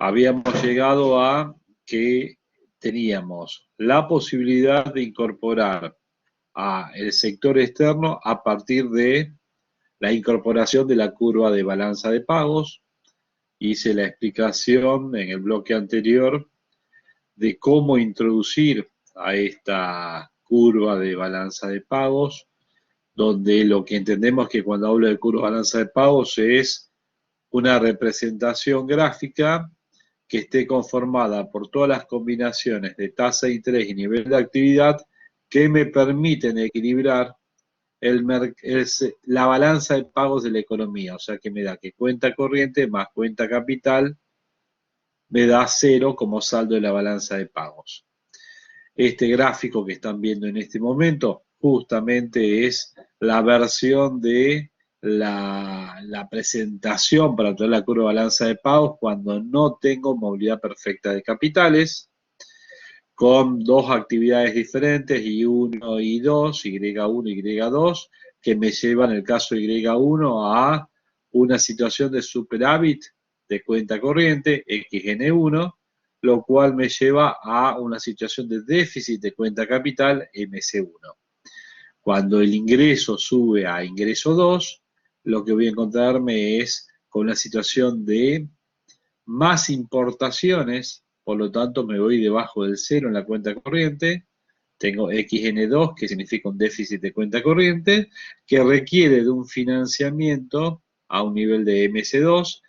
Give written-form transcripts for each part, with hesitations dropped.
habíamos llegado a que teníamos la posibilidad de incorporar a el sector externo a partir de la incorporación de la curva de balanza de pagos. Hice la explicación en el bloque anterior de cómo introducir a esta curva de balanza de pagos, donde lo que entendemos que cuando hablo de curva de balanza de pagos es una representación gráfica que esté conformada por todas las combinaciones de tasa de interés y nivel de actividad que me permiten equilibrar la balanza de pagos de la economía. O sea que me da que cuenta corriente más cuenta capital me da cero como saldo de la balanza de pagos. Este gráfico que están viendo en este momento justamente es la versión de la presentación para toda la curva de balanza de pagos cuando no tengo movilidad perfecta de capitales, con dos actividades diferentes, I1 y I2, Y1 y Y2, que me llevan en el caso de Y1 a una situación de superávit de cuenta corriente, XN1, lo cual me lleva a una situación de déficit de cuenta capital, MC1. Cuando el ingreso sube a ingreso 2, lo que voy a encontrarme es con una situación de más importaciones, por lo tanto me voy debajo del cero en la cuenta corriente, tengo XN2, que significa un déficit de cuenta corriente, que requiere de un financiamiento a un nivel de MC2,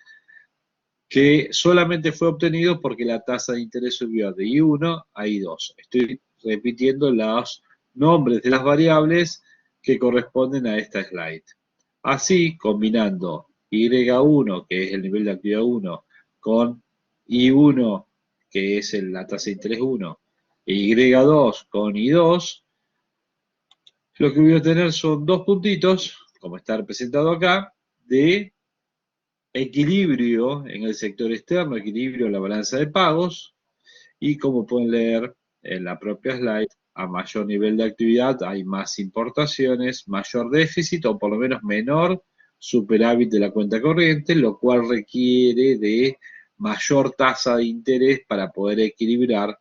que solamente fue obtenido porque la tasa de interés subió de I1 a I2. Estoy repitiendo los nombres de las variables que corresponden a esta slide. Así, combinando Y1, que es el nivel de actividad 1, con I1, que es la tasa de interés 1, e Y2 con I2, lo que voy a tener son dos puntitos, como está representado acá, de equilibrio en el sector externo, equilibrio en la balanza de pagos, y como pueden leer en la propia slide, a mayor nivel de actividad hay más importaciones, mayor déficit o por lo menos menor superávit de la cuenta corriente, lo cual requiere de mayor tasa de interés para poder equilibrar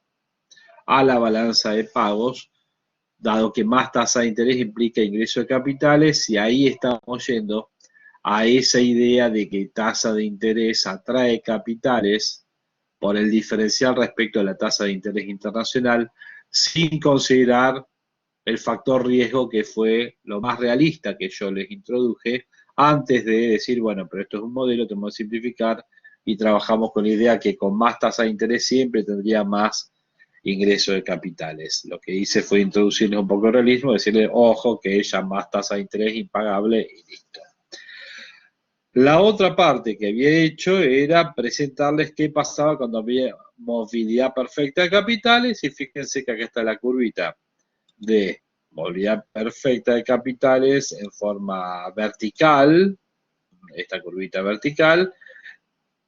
a la balanza de pagos, dado que más tasa de interés implica ingreso de capitales, y ahí estamos yendo a esa idea de que tasa de interés atrae capitales por el diferencial respecto a la tasa de interés internacional, sin considerar el factor riesgo, que fue lo más realista que yo les introduje antes de decir, bueno, pero esto es un modelo, tenemos que simplificar y trabajamos con la idea que con más tasa de interés siempre tendría más ingreso de capitales. Lo que hice fue introducirles un poco de realismo, decirles, ojo, que ella más tasa de interés impagable y listo. La otra parte que había hecho era presentarles qué pasaba cuando había movilidad perfecta de capitales, y fíjense que acá está la curvita de movilidad perfecta de capitales en forma vertical, esta curvita vertical,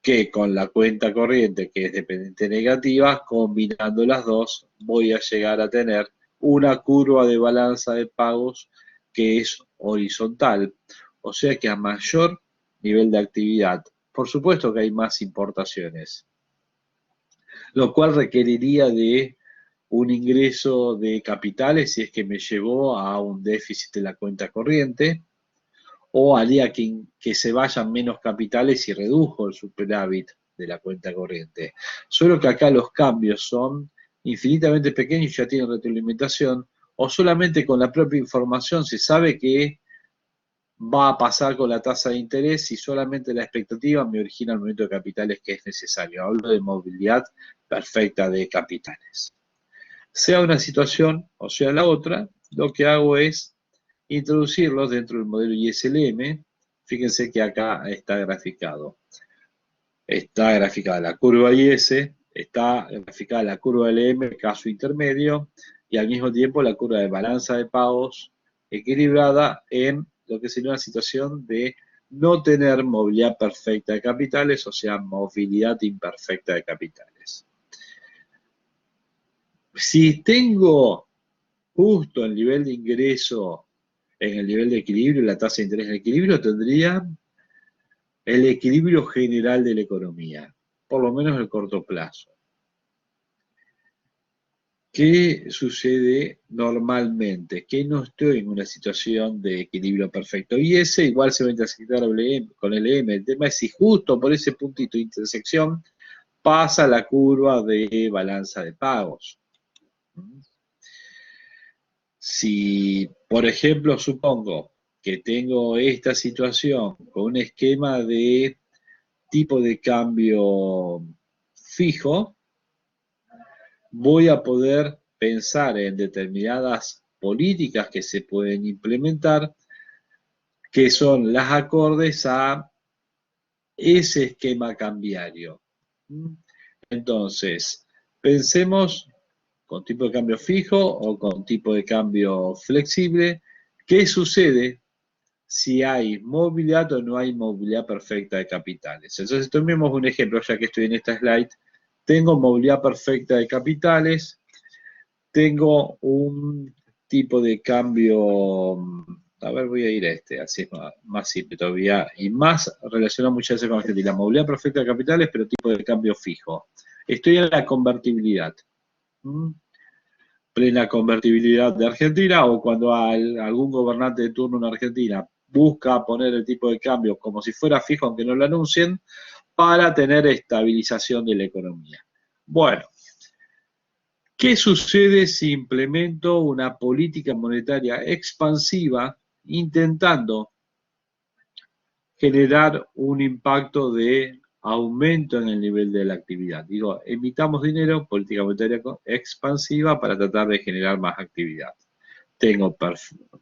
que con la cuenta corriente, que es dependiente negativa, combinando las dos, voy a llegar a tener una curva de balanza de pagos que es horizontal. O sea que a mayor nivel de actividad, por supuesto que hay más importaciones, lo cual requeriría de un ingreso de capitales si es que me llevó a un déficit de la cuenta corriente, o haría que se vayan menos capitales y redujo el superávit de la cuenta corriente. Solo que acá los cambios son infinitamente pequeños y ya tienen retroalimentación, o solamente con la propia información se sabe que va a pasar con la tasa de interés y solamente la expectativa me origina el movimiento de capitales que es necesario. Hablo de movilidad perfecta de capitales. Sea una situación o sea la otra, lo que hago es introducirlos dentro del modelo ISLM. Fíjense que acá está graficado. Está graficada la curva IS, está graficada la curva LM, caso intermedio, y al mismo tiempo la curva de balanza de pagos equilibrada en lo que sería una situación de no tener movilidad perfecta de capitales, o sea, movilidad imperfecta de capitales. Si tengo justo el nivel de ingreso en el nivel de equilibrio, la tasa de interés en equilibrio, tendría el equilibrio general de la economía. por lo menos el corto plazo. ¿Qué sucede normalmente? Que no estoy en una situación de equilibrio perfecto. Y ese igual se va a intersectar con el M. El tema es si justo por ese puntito de intersección pasa la curva de balanza de pagos. Si, por ejemplo, supongo que tengo esta situación con un esquema de tipo de cambio fijo, voy a poder pensar en determinadas políticas que se pueden implementar, que son las acordes a ese esquema cambiario. Entonces, pensemos con tipo de cambio fijo o con tipo de cambio flexible. ¿Qué sucede si hay movilidad o no hay movilidad perfecta de capitales? Entonces, tomemos un ejemplo, ya que estoy en esta slide. Tengo movilidad perfecta de capitales, tengo un tipo de cambio, a ver, voy a ir a este, así es más simple todavía, y más relacionado muchas veces con Argentina. Movilidad perfecta de capitales, pero tipo de cambio fijo. Estoy en la convertibilidad. Plena convertibilidad de Argentina, o cuando algún gobernante de turno en Argentina busca poner el tipo de cambio como si fuera fijo, aunque no lo anuncien, para tener estabilización de la economía. Bueno, ¿qué sucede si implemento una política monetaria expansiva intentando generar un impacto de aumento en el nivel de la actividad? Digo, emitamos dinero, política monetaria expansiva para tratar de generar más actividad. Tengo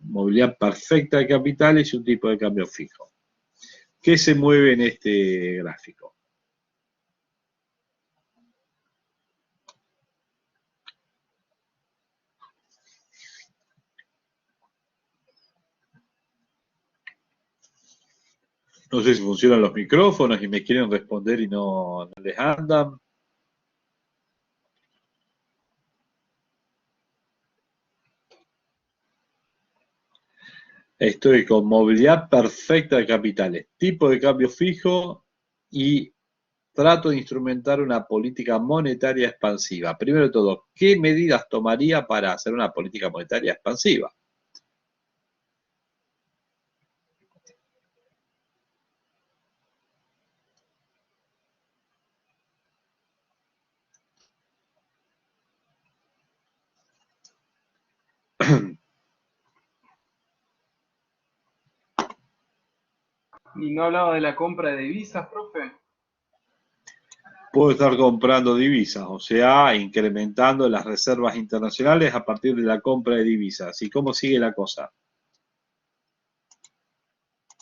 movilidad perfecta de capitales y un tipo de cambio fijo. ¿Qué se mueve en este gráfico? No sé si funcionan los micrófonos y me quieren responder y no les andan. Estoy con movilidad perfecta de capitales, tipo de cambio fijo y trato de instrumentar una política monetaria expansiva. Primero de todo, ¿qué medidas tomaría para hacer una política monetaria expansiva? ¿Y no hablaba de la compra de divisas, profe? Puedo estar comprando divisas, o sea, incrementando las reservas internacionales a partir de la compra de divisas. ¿Y cómo sigue la cosa?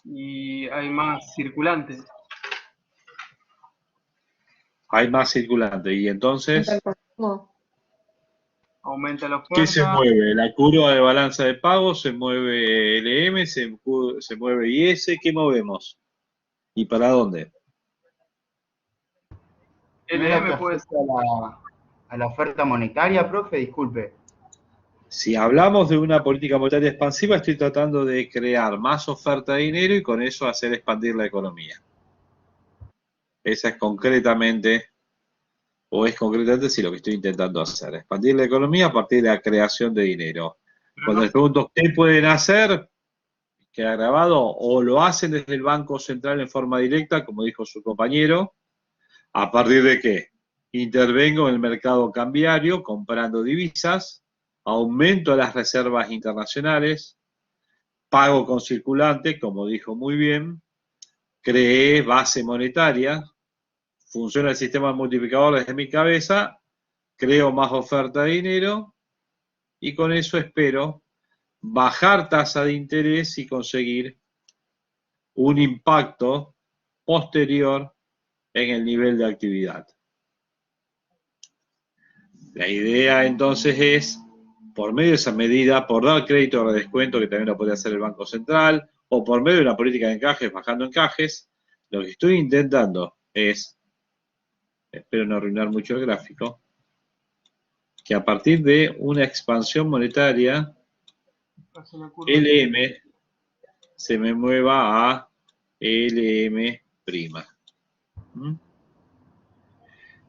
Y hay más circulantes. Hay más circulante y entonces, Aumenta la ¿qué se oferta. mueve? La curva de balanza de pagos, se mueve LM, se mueve IS, ¿qué movemos? ¿Y para dónde? ¿No es lo que LM puede ser. afecta a la oferta monetaria, profe? Disculpe. Si hablamos de una política monetaria expansiva, estoy tratando de crear más oferta de dinero y con eso hacer expandir la economía. Esa es concretamente, o es concretamente sí lo que estoy intentando hacer, expandir la economía a partir de la creación de dinero. Pero Cuando no, les pregunto qué pueden hacer, queda grabado, o lo hacen desde el Banco Central en forma directa, como dijo su compañero, ¿a partir de qué? Intervengo en el mercado cambiario comprando divisas, aumento las reservas internacionales, pago con circulante, como dijo muy bien, creé base monetaria, funciona el sistema multiplicador desde mi cabeza, creo más oferta de dinero y con eso espero bajar tasa de interés y conseguir un impacto posterior en el nivel de actividad. La idea entonces es, por medio de esa medida, por dar crédito o descuento, que también lo puede hacer el Banco Central, o por medio de una política de encajes, bajando encajes, lo que estoy intentando es, espero no arruinar mucho el gráfico, que a partir de una expansión monetaria, hace la curva. LM se me mueva a LM'. ¿Mm?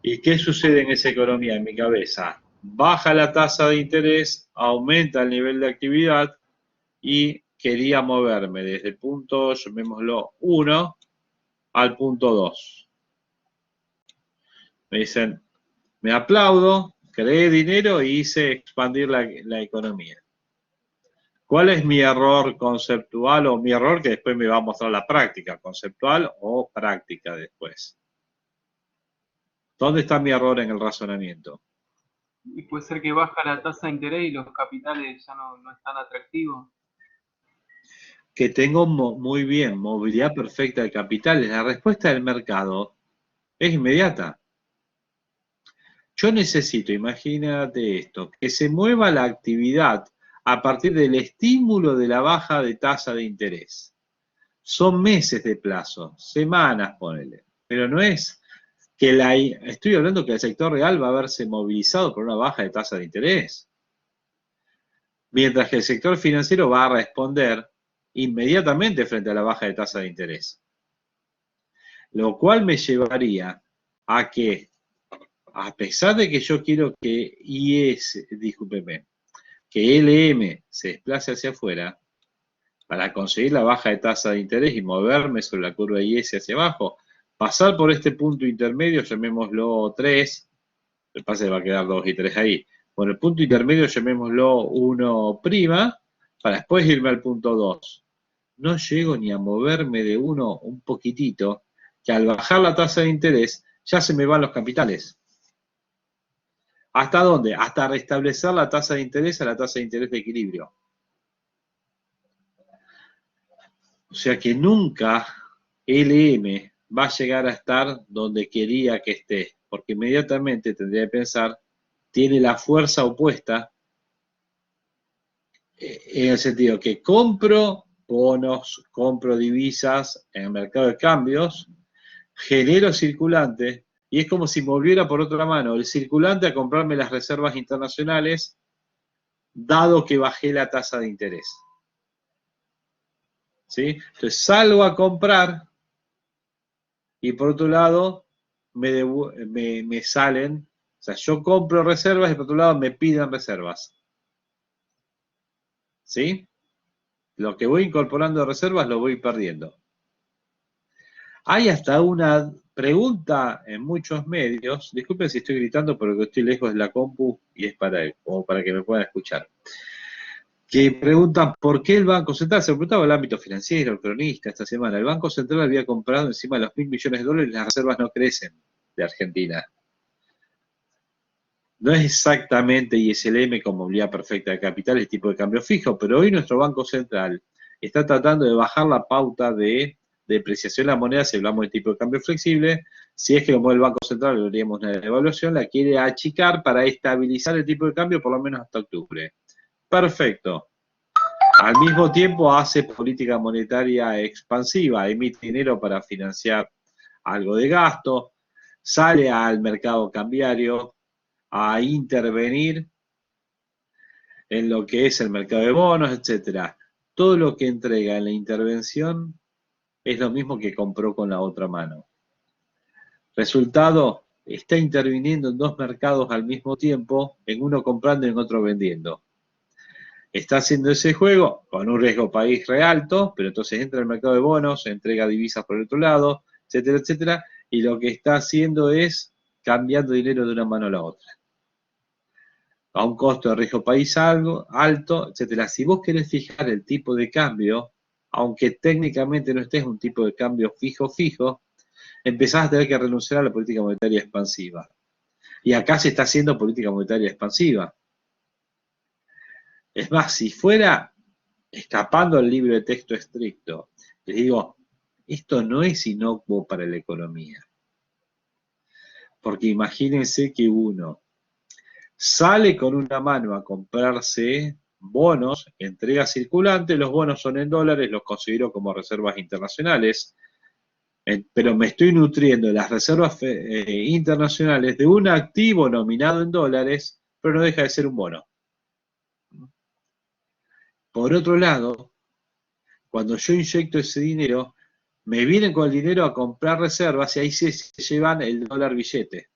¿Y qué sucede en esa economía en mi cabeza? Baja la tasa de interés, aumenta el nivel de actividad y quería moverme desde el punto, llamémoslo 1, al punto 2. Me dicen, me aplaudo, creé dinero y hice expandir la economía. ¿Cuál es mi error conceptual o mi error que después me va a mostrar la práctica, conceptual o práctica después? ¿Dónde está mi error en el razonamiento? Y puede ser que baja la tasa de interés y los capitales ya no están atractivos. Que tengo muy bien movilidad perfecta de capitales. La respuesta del mercado es inmediata. Yo necesito, imagínate esto, que se mueva la actividad a partir del estímulo de la baja de tasa de interés. Son meses de plazo, semanas, ponele. Pero no es que estoy hablando que el sector real va a verse movilizado por una baja de tasa de interés. Mientras que el sector financiero va a responder inmediatamente frente a la baja de tasa de interés. Lo cual me llevaría a que, a pesar de que yo quiero que que LM se desplace hacia afuera, para conseguir la baja de tasa de interés y moverme sobre la curva IS hacia abajo, pasar por este punto intermedio, llamémoslo 3, me pasa que va a quedar 2 y 3 ahí. Bueno, el punto intermedio llamémoslo 1', para después irme al punto 2. No llego ni a moverme de 1 un poquitito, que al bajar la tasa de interés ya se me van los capitales. ¿Hasta dónde? Hasta restablecer la tasa de interés a la tasa de interés de equilibrio. O sea que nunca LM va a llegar a estar donde quería que esté, porque inmediatamente tendría que pensar, tiene la fuerza opuesta, en el sentido que compro bonos, compro divisas en el mercado de cambios, genero circulante, y es como si volviera por otra mano el circulante a comprarme las reservas internacionales, dado que bajé la tasa de interés. ¿Sí? Entonces salgo a comprar y por otro lado me salen, o sea, yo compro reservas y por otro lado me piden reservas. ¿Sí? Lo que voy incorporando de reservas lo voy perdiendo. Hay hasta una pregunta en muchos medios, disculpen si estoy gritando porque estoy lejos de la compu y es como para que me puedan escuchar, que preguntan por qué el Banco Central, se preguntaba el ámbito financiero, el cronista esta semana, el Banco Central había comprado encima de los $1.000 millones y las reservas no crecen de Argentina. No es exactamente ISLM con movilidad perfecta de capital, el tipo de cambio fijo, pero hoy nuestro Banco Central está tratando de bajar la pauta de depreciación de la moneda si hablamos de tipo de cambio flexible. Si es que lo mueve el Banco Central, lo haríamos una devaluación, la quiere achicar para estabilizar el tipo de cambio por lo menos hasta octubre. Perfecto. Al mismo tiempo hace política monetaria expansiva, emite dinero para financiar algo de gasto, sale al mercado cambiario a intervenir en lo que es el mercado de bonos, etcétera. Todo lo que entrega en la intervención es lo mismo que compró con la otra mano. Resultado, está interviniendo en dos mercados al mismo tiempo, en uno comprando y en otro vendiendo. Está haciendo ese juego con un riesgo país re alto, pero entonces entra al mercado de bonos, entrega divisas por el otro lado, etcétera, etcétera, y lo que está haciendo es cambiando dinero de una mano a la otra. A un costo de riesgo país alto, etcétera. Si vos querés fijar el tipo de cambio, aunque técnicamente no estés un tipo de cambio fijo, empezás a tener que renunciar a la política monetaria expansiva. Y acá se está haciendo política monetaria expansiva. Es más, si fuera escapando al libro de texto estricto, les digo, esto no es inocuo para la economía. Porque imagínense que uno sale con una mano a comprarse bonos, entrega circulante, los bonos son en dólares, los considero como reservas internacionales, pero me estoy nutriendo de las reservas internacionales de un activo nominado en dólares, pero no deja de ser un bono. Por otro lado, cuando yo inyecto ese dinero, me vienen con el dinero a comprar reservas y ahí se llevan el dólar billete.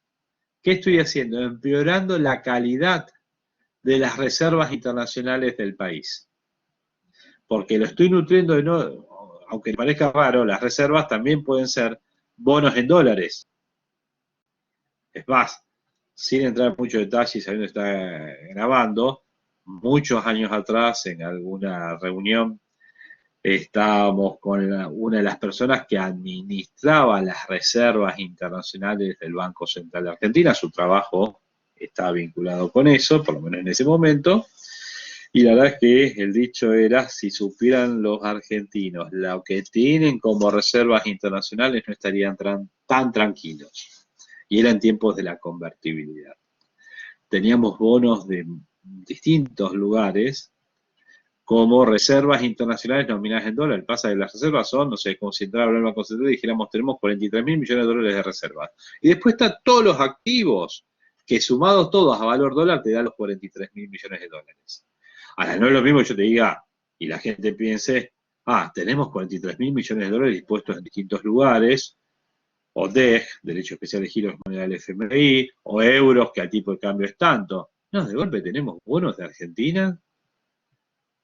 ¿Qué estoy haciendo? Empeorando la calidad de las reservas internacionales del país. Porque lo estoy nutriendo de no, aunque parezca raro, las reservas también pueden ser bonos en dólares. Es más, sin entrar en mucho detalle, sabiendo que está grabando, muchos años atrás, en alguna reunión, estábamos con una de las personas que administraba las reservas internacionales del Banco Central de Argentina. Su trabajo estaba vinculado con eso, por lo menos en ese momento. Y la verdad es que el dicho era, si supieran los argentinos lo que tienen como reservas internacionales, no estarían tan tranquilos. Y eran tiempos de la convertibilidad. Teníamos bonos de distintos lugares como reservas internacionales nominadas en dólares. Pasa que las reservas son, no sé, como si entrara el Banco Central y dijéramos, tenemos 43.000 millones de dólares de reservas. Y después están todos los activos, que sumados todos a valor dólar te dan los 43.000 millones de dólares. Ahora, no es lo mismo que yo te diga, y la gente piense, tenemos 43.000 millones de dólares dispuestos en distintos lugares, o DEG, Derecho Especial de Giro de Moneda del FMI, o euros, que al tipo de cambio es tanto. No, de golpe tenemos bonos de Argentina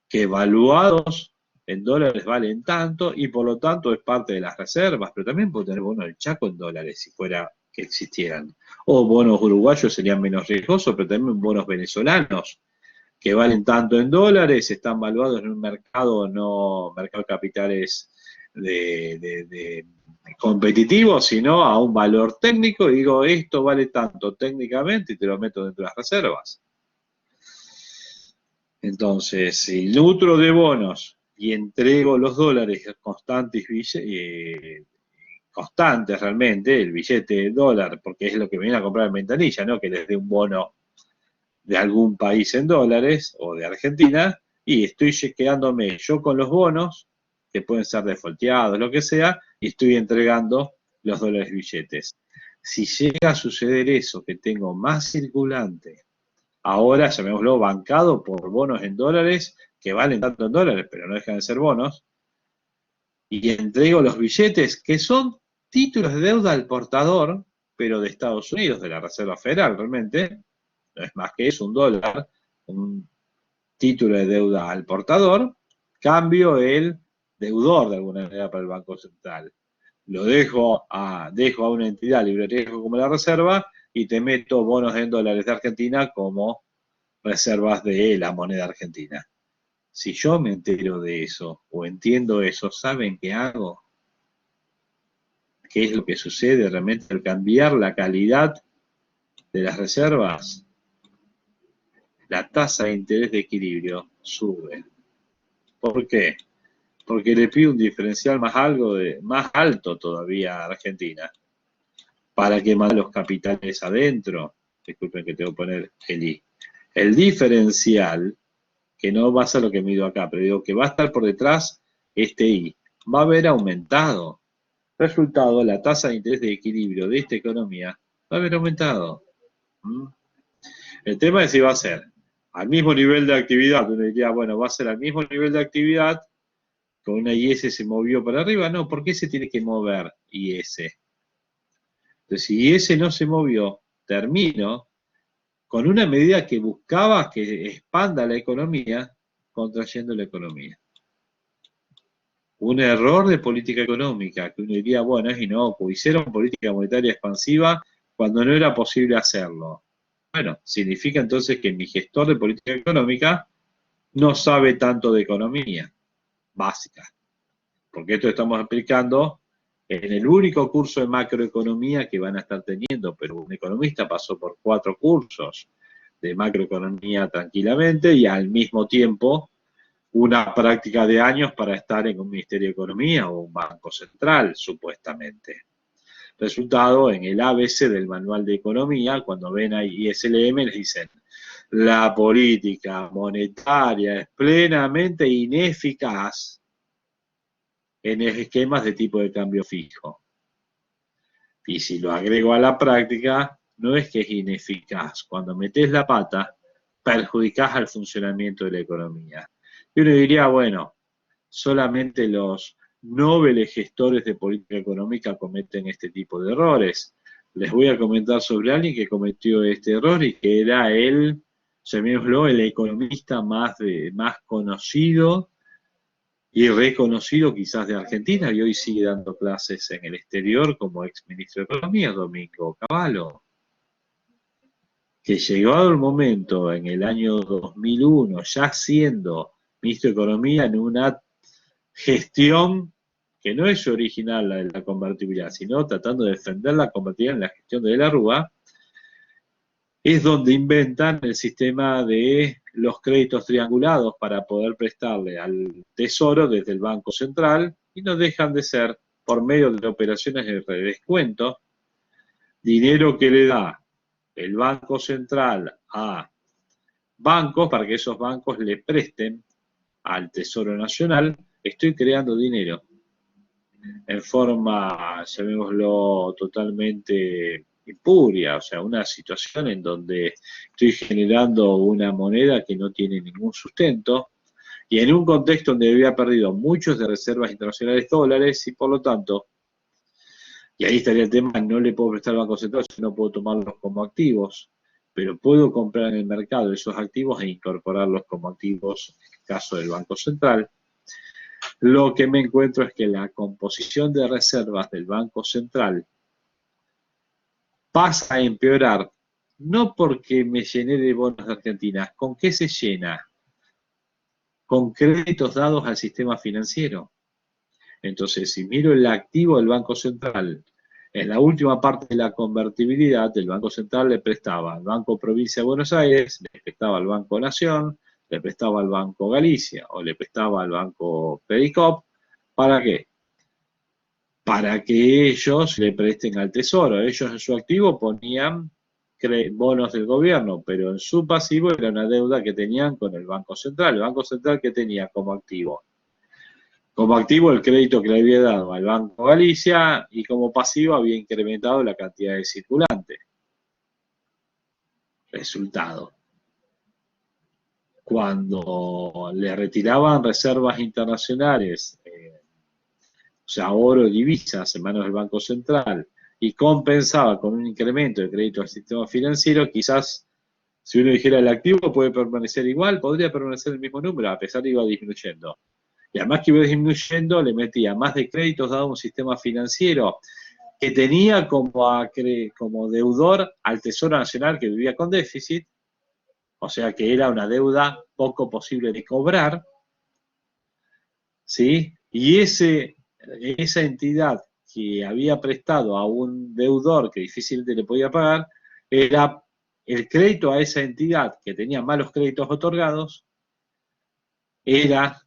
que evaluados en dólares valen tanto y por lo tanto es parte de las reservas, pero también puede tener bonos del Chaco en dólares si fuera que existieran. O bonos uruguayos serían menos riesgosos, pero también bonos venezolanos que valen tanto en dólares, están valuados en un mercado, no mercado de capitales de competitivo, sino a un valor técnico, y digo, esto vale tanto técnicamente y te lo meto dentro de las reservas. Entonces, si nutro de bonos y entrego los dólares constantes, constantes realmente, el billete de dólar, porque es lo que me viene a comprar en ventanilla, ¿no? Que les dé un bono de algún país en dólares o de Argentina, y estoy quedándome yo con los bonos, que pueden ser defaulteados, lo que sea, y estoy entregando los dólares billetes. Si llega a suceder eso, que tengo más circulante, ahora llamémoslo bancado por bonos en dólares, que valen tanto en dólares, pero no dejan de ser bonos, y entrego los billetes, que son títulos de deuda al portador, pero de Estados Unidos, de la Reserva Federal realmente, no es más que eso, un dólar, un título de deuda al portador, cambio el deudor de alguna manera para el Banco Central. Lo dejo a una entidad libre de riesgo como la Reserva y te meto bonos en dólares de Argentina como reservas de la moneda argentina. Si yo me entero de eso o entiendo eso, ¿saben qué hago? ¿Qué es lo que sucede realmente al cambiar la calidad de las reservas? La tasa de interés de equilibrio sube. ¿Por qué? Porque le pido un diferencial más alto todavía a Argentina, para que mande los capitales adentro. Disculpen que tengo que poner el I. El diferencial, que no va a ser lo que mido acá, pero digo que va a estar por detrás este I, va a haber aumentado. Resultado, la tasa de interés de equilibrio de esta economía va a haber aumentado. El tema es si va a ser al mismo nivel de actividad. Uno diría, bueno, va a ser al mismo nivel de actividad, con una IS se movió para arriba. No, ¿por qué se tiene que mover IS? Entonces, si IS no se movió, termino con una medida que buscaba que expanda la economía, contrayendo la economía. Un error de política económica, que uno diría, bueno, es inocuo, hicieron política monetaria expansiva cuando no era posible hacerlo. Bueno, significa entonces que mi gestor de política económica no sabe tanto de economía básica, porque esto estamos aplicando en el único curso de macroeconomía que van a estar teniendo, pero un economista pasó por 4 cursos de macroeconomía tranquilamente y al mismo tiempo una práctica de años para estar en un Ministerio de Economía o un Banco Central, supuestamente. Resultado, en el ABC del Manual de Economía, cuando ven ahí ISLM, les dicen, la política monetaria es plenamente ineficaz en esquemas de tipo de cambio fijo. Y si lo agrego a la práctica, no es que es ineficaz. Cuando metes la pata, perjudicás al funcionamiento de la economía. Y uno diría, bueno, solamente los nobles gestores de política económica cometen este tipo de errores. les voy a comentar sobre alguien que cometió este error y que era llamémoslo, el economista más conocido y reconocido quizás de Argentina, y hoy sigue dando clases en el exterior como ex ministro de Economía, Domingo Cavallo, que llegado el momento en el año 2001, ya siendo ministro de Economía en una gestión que no es original la de la convertibilidad, sino tratando de defender la convertibilidad en la gestión de la Rúa, es donde inventan el sistema de los créditos triangulados para poder prestarle al Tesoro desde el Banco Central, y no dejan de ser, por medio de operaciones de redescuento, dinero que le da el Banco Central a bancos para que esos bancos le presten al Tesoro Nacional. Estoy creando dinero en forma, llamémoslo, totalmente impuria, o sea, una situación en donde estoy generando una moneda que no tiene ningún sustento, y en un contexto donde había perdido muchos de reservas internacionales dólares, y por lo tanto, y ahí estaría el tema, no le puedo prestar al Banco Central, si no puedo tomarlos como activos, pero puedo comprar en el mercado esos activos e incorporarlos como activos, en el caso del Banco Central. Lo que me encuentro es que la composición de reservas del Banco Central pasa a empeorar, no porque me llené de bonos de Argentina. ¿Con qué se llena? Con créditos dados al sistema financiero. Entonces, si miro el activo del Banco Central, en la última parte de la convertibilidad, el Banco Central le prestaba al Banco Provincia de Buenos Aires, le prestaba al Banco Nación, le prestaba al Banco Galicia o le prestaba al Banco Pedicop. ¿Para qué? Para que ellos le presten al Tesoro. Ellos en su activo ponían bonos del gobierno, pero en su pasivo era una deuda que tenían con el Banco Central. El Banco Central, ¿qué tenía como activo? Como activo el crédito que le había dado al Banco Galicia, y como pasivo había incrementado la cantidad de circulante. Resultado: cuando le retiraban reservas internacionales, o sea, oro, divisas en manos del Banco Central, y compensaba con un incremento de crédito al sistema financiero, quizás, si uno dijera el activo puede permanecer igual, podría permanecer el mismo número, a pesar de que iba disminuyendo. Y además que iba disminuyendo, le metía más de créditos dado a un sistema financiero que tenía como deudor al Tesoro Nacional, que vivía con déficit, o sea que era una deuda poco posible de cobrar, ¿sí? Y esa entidad que había prestado a un deudor que difícilmente le podía pagar, era el crédito a esa entidad que tenía malos créditos otorgados, era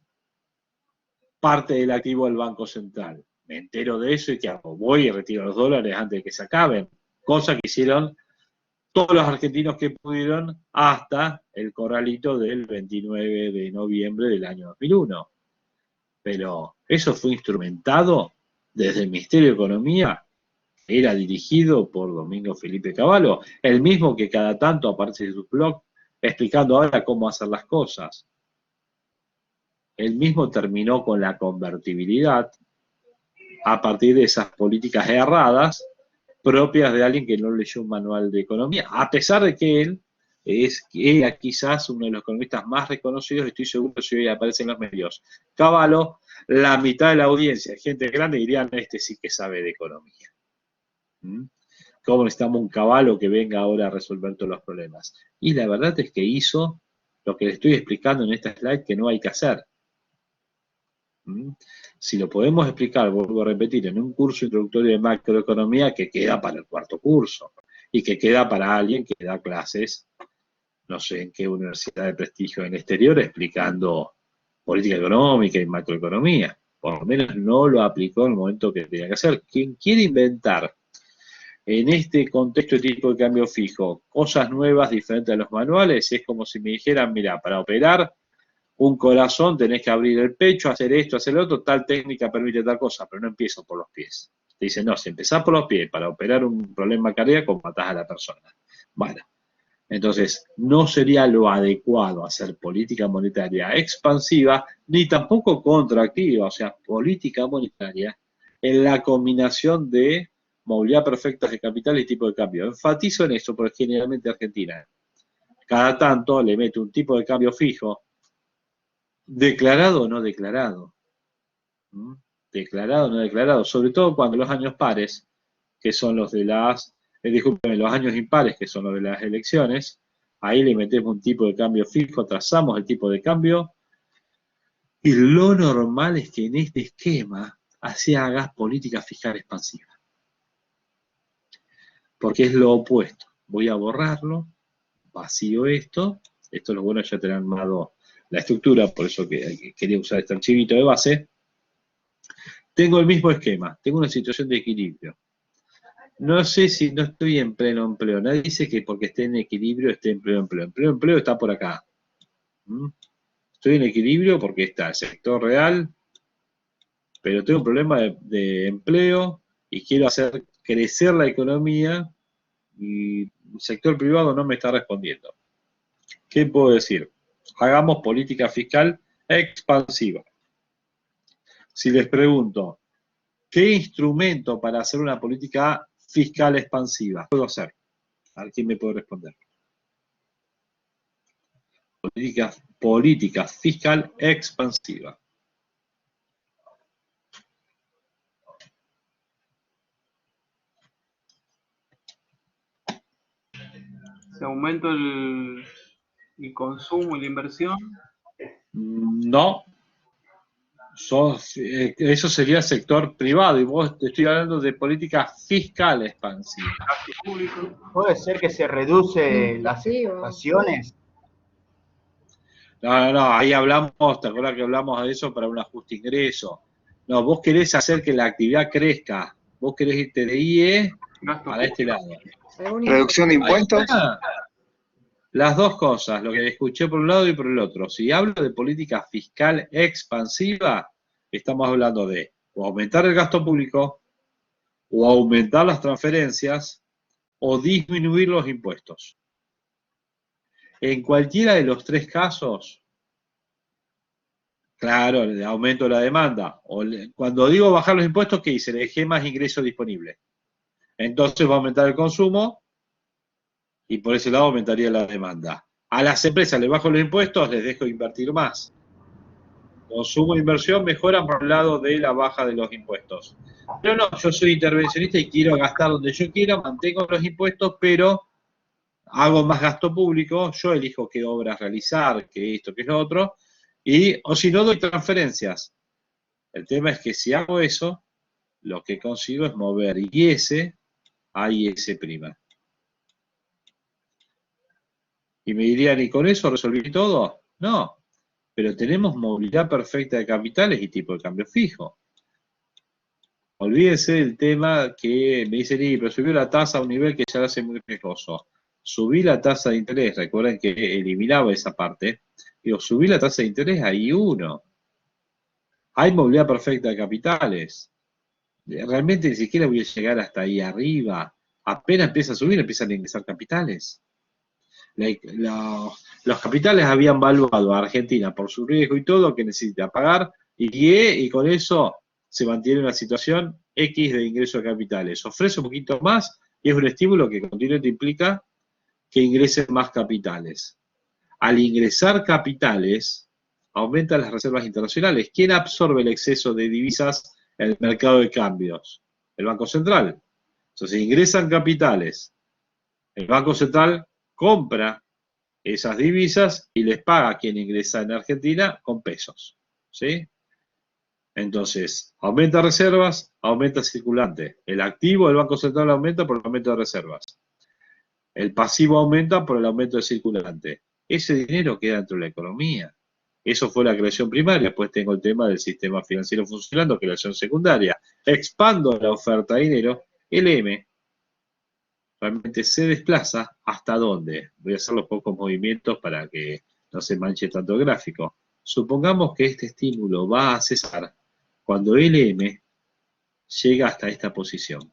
parte del activo del Banco Central. Me entero de eso y ¿qué hago? Voy y retiro los dólares antes de que se acaben, cosa que hicieron todos los argentinos que pudieron hasta el corralito del 29 de noviembre del año 2001. Pero eso fue instrumentado desde el Ministerio de Economía, era dirigido por Domingo Felipe Cavallo, el mismo que cada tanto aparece en su blog explicando ahora cómo hacer las cosas. Él mismo terminó con la convertibilidad a partir de esas políticas erradas propias de alguien que no leyó un manual de economía, a pesar de que él era quizás uno de los economistas más reconocidos. Estoy seguro, si hoy aparece en los medios Cavallo, la mitad de la audiencia, gente grande, dirían: este sí que sabe de economía. ¿Cómo necesitamos un Cavallo que venga ahora a resolver todos los problemas? Y la verdad es que hizo lo que le estoy explicando en esta slide que no hay que hacer. Si lo podemos explicar, vuelvo a repetir, en un curso introductorio de macroeconomía que queda para el cuarto curso y que queda para alguien que da clases, no sé en qué universidad de prestigio en el exterior, explicando política económica y macroeconomía. Por lo menos no lo aplicó en el momento que tenía que hacer. Quien quiere inventar en este contexto de tipo de cambio fijo cosas nuevas diferentes a los manuales, es como si me dijeran: mira, para operar un corazón tenés que abrir el pecho, hacer esto, hacer lo otro, tal técnica permite tal cosa, pero no empiezo por los pies. Te dicen: no, si empezás por los pies para operar un problema cardíaco, matás a la persona. Bueno, entonces no sería lo adecuado hacer política monetaria expansiva, ni tampoco contractiva, o sea, política monetaria en la combinación de movilidad perfecta de capital y tipo de cambio. Enfatizo en eso porque generalmente Argentina, cada tanto le mete un tipo de cambio fijo, declarado o no declarado. ¿Mm? Declarado o no declarado, sobre todo cuando los años pares, que son los de discúlpeme, los años impares, que son los de las elecciones, ahí le metemos un tipo de cambio fijo, trazamos el tipo de cambio, y lo normal es que en este esquema así hagas política fiscal expansiva. Porque es lo opuesto. Voy a borrarlo, vacío esto es lo bueno, ya te han armado la estructura, por eso que quería usar este archivito de base. Tengo el mismo esquema, tengo una situación de equilibrio. No sé si no estoy en pleno empleo. Nadie dice que porque esté en equilibrio esté en pleno empleo. Empleo está por acá. Estoy en equilibrio porque está el sector real, pero tengo un problema de empleo y quiero hacer crecer la economía y el sector privado no me está respondiendo. ¿Qué puedo decir? Hagamos política fiscal expansiva. Si les pregunto, ¿qué instrumento para hacer una política fiscal expansiva puedo hacer? A ver quién me puede responder. Política fiscal expansiva. ¿Se aumenta el consumo y la inversión? No. Eso sería sector privado y vos te estoy hablando de política fiscal expansiva. ¿Gasto público? ¿Puede ser que se reduce las exportaciones? No, ahí hablamos, ¿te acuerdas que hablamos de eso para un ajuste ingreso? No, vos querés hacer que la actividad crezca, vos querés irte de IE para este lado. Reducción de impuestos. Las dos cosas, lo que escuché por un lado y por el otro. Si hablo de política fiscal expansiva, estamos hablando de o aumentar el gasto público, o aumentar las transferencias, o disminuir los impuestos. En cualquiera de los tres casos, claro, el aumento de la demanda. Cuando digo bajar los impuestos, ¿qué hice? Le dejé más ingreso disponible. Entonces va a aumentar el consumo y por ese lado aumentaría la demanda. A las empresas les bajo los impuestos, les dejo invertir más. Consumo e inversión mejoran por el lado de la baja de los impuestos. Pero no, yo soy intervencionista y quiero gastar donde yo quiera, mantengo los impuestos, pero hago más gasto público, yo elijo qué obras realizar, qué esto, qué lo otro, o si no, doy transferencias. El tema es que si hago eso, lo que consigo es mover IS a IS'. Y me dirían, ¿y con eso resolví todo? No, pero tenemos movilidad perfecta de capitales y tipo de cambio fijo. Olvídense del tema que me dicen, pero subió la tasa a un nivel que ya lo hace muy riesgoso. Subí la tasa de interés, recuerden que eliminaba esa parte. Digo, subí la tasa de interés a I1. Hay movilidad perfecta de capitales. Realmente ni siquiera voy a llegar hasta ahí arriba. Apenas empieza a subir, empiezan a ingresar capitales. Los capitales habían valuado a Argentina por su riesgo y todo que necesita pagar y con eso se mantiene una situación X de ingreso de capitales. Ofrece un poquito más y es un estímulo que continuamente implica que ingresen más capitales. Al ingresar capitales, aumentan las reservas internacionales. ¿Quién absorbe el exceso de divisas en el mercado de cambios? El Banco Central. Entonces ingresan capitales. El Banco Central compra esas divisas y les paga a quien ingresa en Argentina con pesos. ¿Sí? Entonces, aumenta reservas, aumenta circulante. El activo del Banco Central aumenta por el aumento de reservas. El pasivo aumenta por el aumento de circulante. Ese dinero queda dentro de la economía. Eso fue la creación primaria. Después tengo el tema del sistema financiero funcionando, creación secundaria. Expando la oferta de dinero. LM realmente se desplaza hasta dónde. Voy a hacer los pocos movimientos para que no se manche tanto el gráfico. Supongamos que este estímulo va a cesar cuando LM llega hasta esta posición.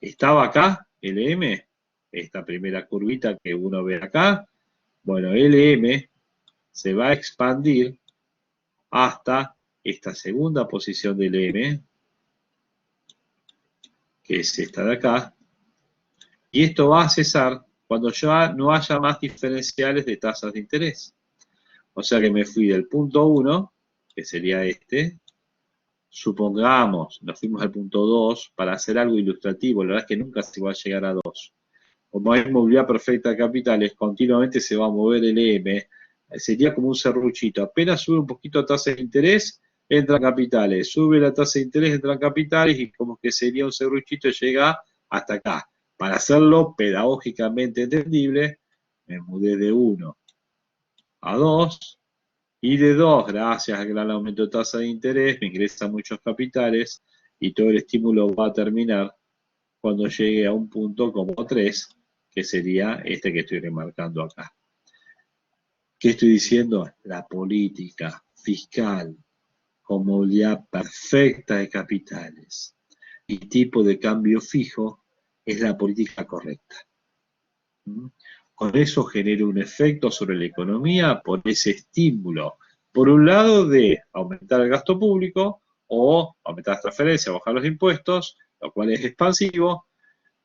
Estaba acá, LM, esta primera curvita que uno ve acá. Bueno, LM se va a expandir hasta esta segunda posición del LM. que es esta de acá, y esto va a cesar cuando ya no haya más diferenciales de tasas de interés. O sea que me fui del punto 1, que sería este, supongamos, nos fuimos al punto 2 para hacer algo ilustrativo, la verdad es que nunca se va a llegar a 2. Como hay movilidad perfecta de capitales, continuamente se va a mover el M, sería como un serruchito, apenas sube un poquito la tasa de interés, entran capitales, sube la tasa de interés, entran capitales, y como que sería un serruchito y llega hasta acá. Para hacerlo pedagógicamente entendible, me mudé de 1 a 2, y de 2, gracias al gran aumento de tasa de interés, me ingresan muchos capitales, y todo el estímulo va a terminar cuando llegue a un punto como 3, que sería este que estoy remarcando acá. ¿Qué estoy diciendo? La política fiscal con movilidad perfecta de capitales y tipo de cambio fijo es la política correcta. Con eso genera un efecto sobre la economía por ese estímulo, por un lado de aumentar el gasto público o aumentar las transferencias, bajar los impuestos, lo cual es expansivo,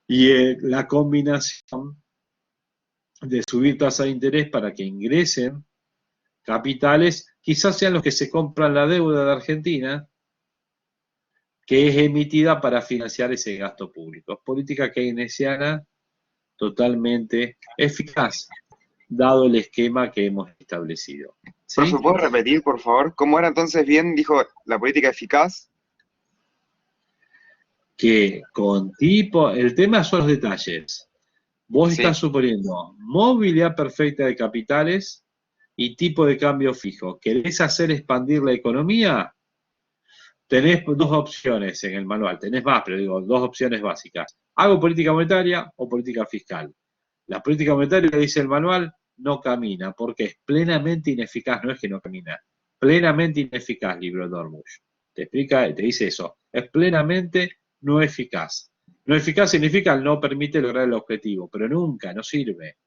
y la combinación de subir tasa de interés para que ingresen capitales, quizás sean los que se compran la deuda de Argentina, que es emitida para financiar ese gasto público. Es política keynesiana totalmente eficaz, dado el esquema que hemos establecido. ¿Sí? Profe, ¿puedo repetir, por favor? ¿Cómo era entonces bien, dijo, la política eficaz? Que con tipo, el tema son los detalles. Vos Sí. estás suponiendo movilidad perfecta de capitales y tipo de cambio fijo. ¿Querés hacer expandir la economía? Tenés dos opciones en el manual, tenés más, pero digo, dos opciones básicas. ¿Hago política monetaria o política fiscal? La política monetaria, dice el manual, no camina, porque es plenamente ineficaz, no es que no camina, plenamente ineficaz, libro de Dormush. Te explica, te dice eso, es plenamente no eficaz. No eficaz significa no permite lograr el objetivo, pero nunca, no sirve.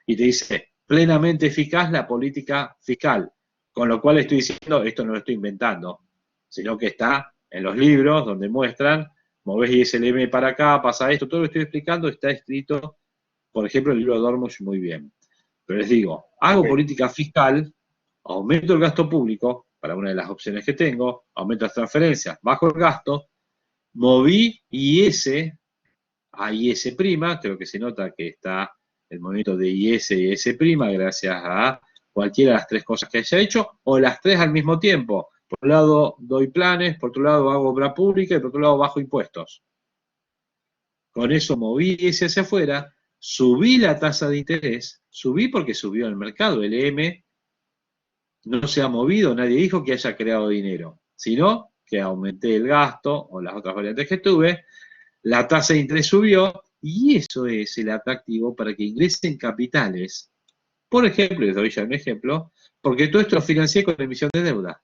Y te dice, plenamente eficaz la política fiscal, con lo cual estoy diciendo, esto no lo estoy inventando, sino que está en los libros donde muestran, movés ISLM para acá, pasa esto, todo lo que estoy explicando está escrito, por ejemplo, en el libro de Dormush muy bien. Pero les digo, hago política fiscal, aumento el gasto público, para una de las opciones que tengo, aumento las transferencias, bajo el gasto, moví IS a IS', creo que se nota que está el movimiento de IS y IS', gracias a cualquiera de las tres cosas que haya hecho, o las tres al mismo tiempo. Por un lado doy planes, por otro lado hago obra pública y por otro lado bajo impuestos. Con eso moví ese hacia afuera, subí la tasa de interés, subí porque subió el mercado, el EM no se ha movido, nadie dijo que haya creado dinero, sino que aumenté el gasto o las otras variantes que tuve, la tasa de interés subió y eso es el atractivo para que ingresen capitales. Por ejemplo, les doy ya un ejemplo, porque todo esto lo financié con la emisión de deuda.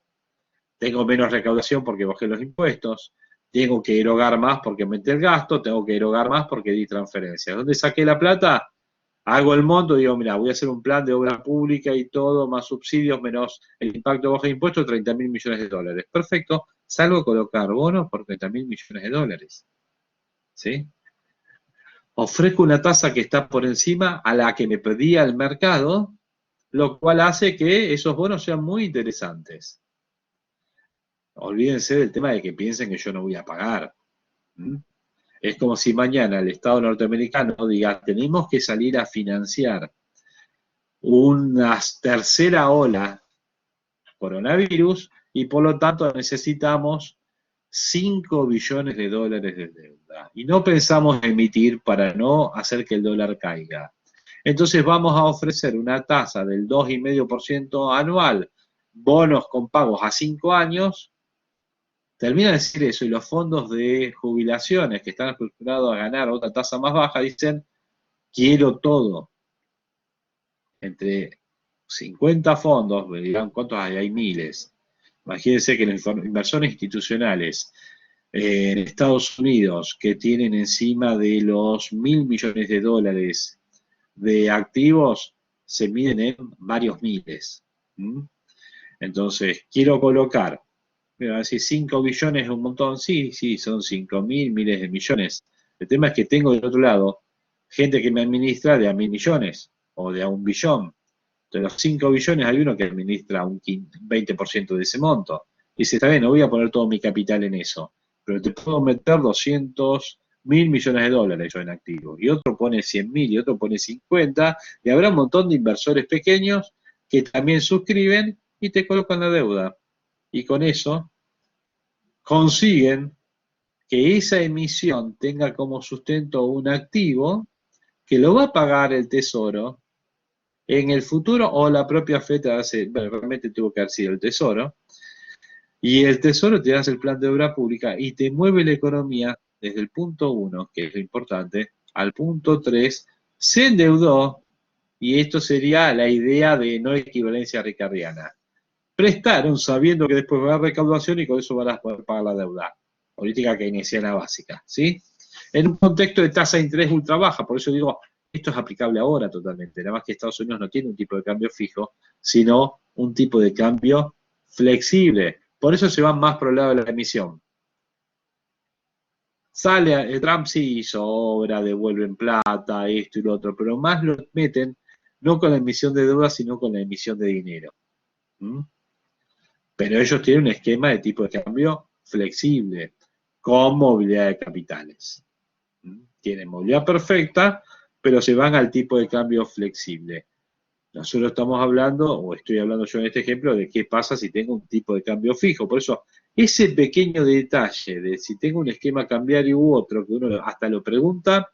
Tengo menos recaudación porque bajé los impuestos, tengo que erogar más porque aumenté el gasto, tengo que erogar más porque di transferencias. ¿Dónde saqué la plata? Hago el monto, digo, mira, voy a hacer un plan de obra pública y todo, más subsidios, menos el impacto de baja de impuestos, 30.000 millones de dólares. Perfecto, salgo a colocar bonos por 30.000 millones de dólares. ¿Sí? Ofrezco una tasa que está por encima a la que me pedía el mercado, lo cual hace que esos bonos sean muy interesantes. Olvídense del tema de que piensen que yo no voy a pagar. Es como si mañana el Estado norteamericano diga, tenemos que salir a financiar una tercera ola coronavirus y por lo tanto necesitamos 5 billones de dólares de deuda. Y no pensamos emitir para no hacer que el dólar caiga. Entonces vamos a ofrecer una tasa del 2,5% anual, bonos con pagos a 5 años. Termina de decir eso y los fondos de jubilaciones que están acostumbrados a ganar otra tasa más baja dicen, quiero todo. Entre 50 fondos, me dirán cuántos hay, hay miles. Imagínense que los inversores institucionales en Estados Unidos que tienen encima de los 1.000 millones de dólares de activos se miden en varios miles. Entonces, quiero colocar Mira, decir 5 billones es un montón. Sí, sí, son 5.000 miles de millones. El tema es que tengo del otro lado gente que me administra de a 1.000 millones o de a 1 billón. De los 5 billones hay uno que administra un 20% de ese monto. Dice, está bien, no voy a poner todo mi capital en eso, pero te puedo meter 200.000 millones de dólares yo en activos. Y otro pone 100.000 y otro pone 50. Y habrá un montón de inversores pequeños que también suscriben y te colocan la deuda. Y con eso consiguen que esa emisión tenga como sustento un activo que lo va a pagar el Tesoro en el futuro o la propia FED hace, bueno, realmente tuvo que haber sido el Tesoro, y el Tesoro te hace el plan de obra pública y te mueve la economía desde el punto 1, que es lo importante, al punto 3, se endeudó, y esto sería la idea de no equivalencia ricardiana. Prestaron sabiendo que después va a haber recaudación y con eso van a poder pagar la deuda. Política keynesiana básica, ¿sí? En un contexto de tasa de interés ultra baja, por eso digo, esto es aplicable ahora totalmente, nada más que Estados Unidos no tiene un tipo de cambio fijo, sino un tipo de cambio flexible. Por eso se van más por el lado de la emisión. Sale, Trump sí hizo obra, devuelven plata, esto y lo otro, pero más lo meten no con la emisión de deuda, sino con la emisión de dinero. ¿Mm? Pero ellos tienen un esquema de tipo de cambio flexible, con movilidad de capitales. Tienen movilidad perfecta, pero se van al tipo de cambio flexible. Nosotros estamos hablando, o estoy hablando yo en este ejemplo, de qué pasa si tengo un tipo de cambio fijo. Por eso, ese pequeño detalle de si tengo un esquema cambiario u otro, que uno hasta lo pregunta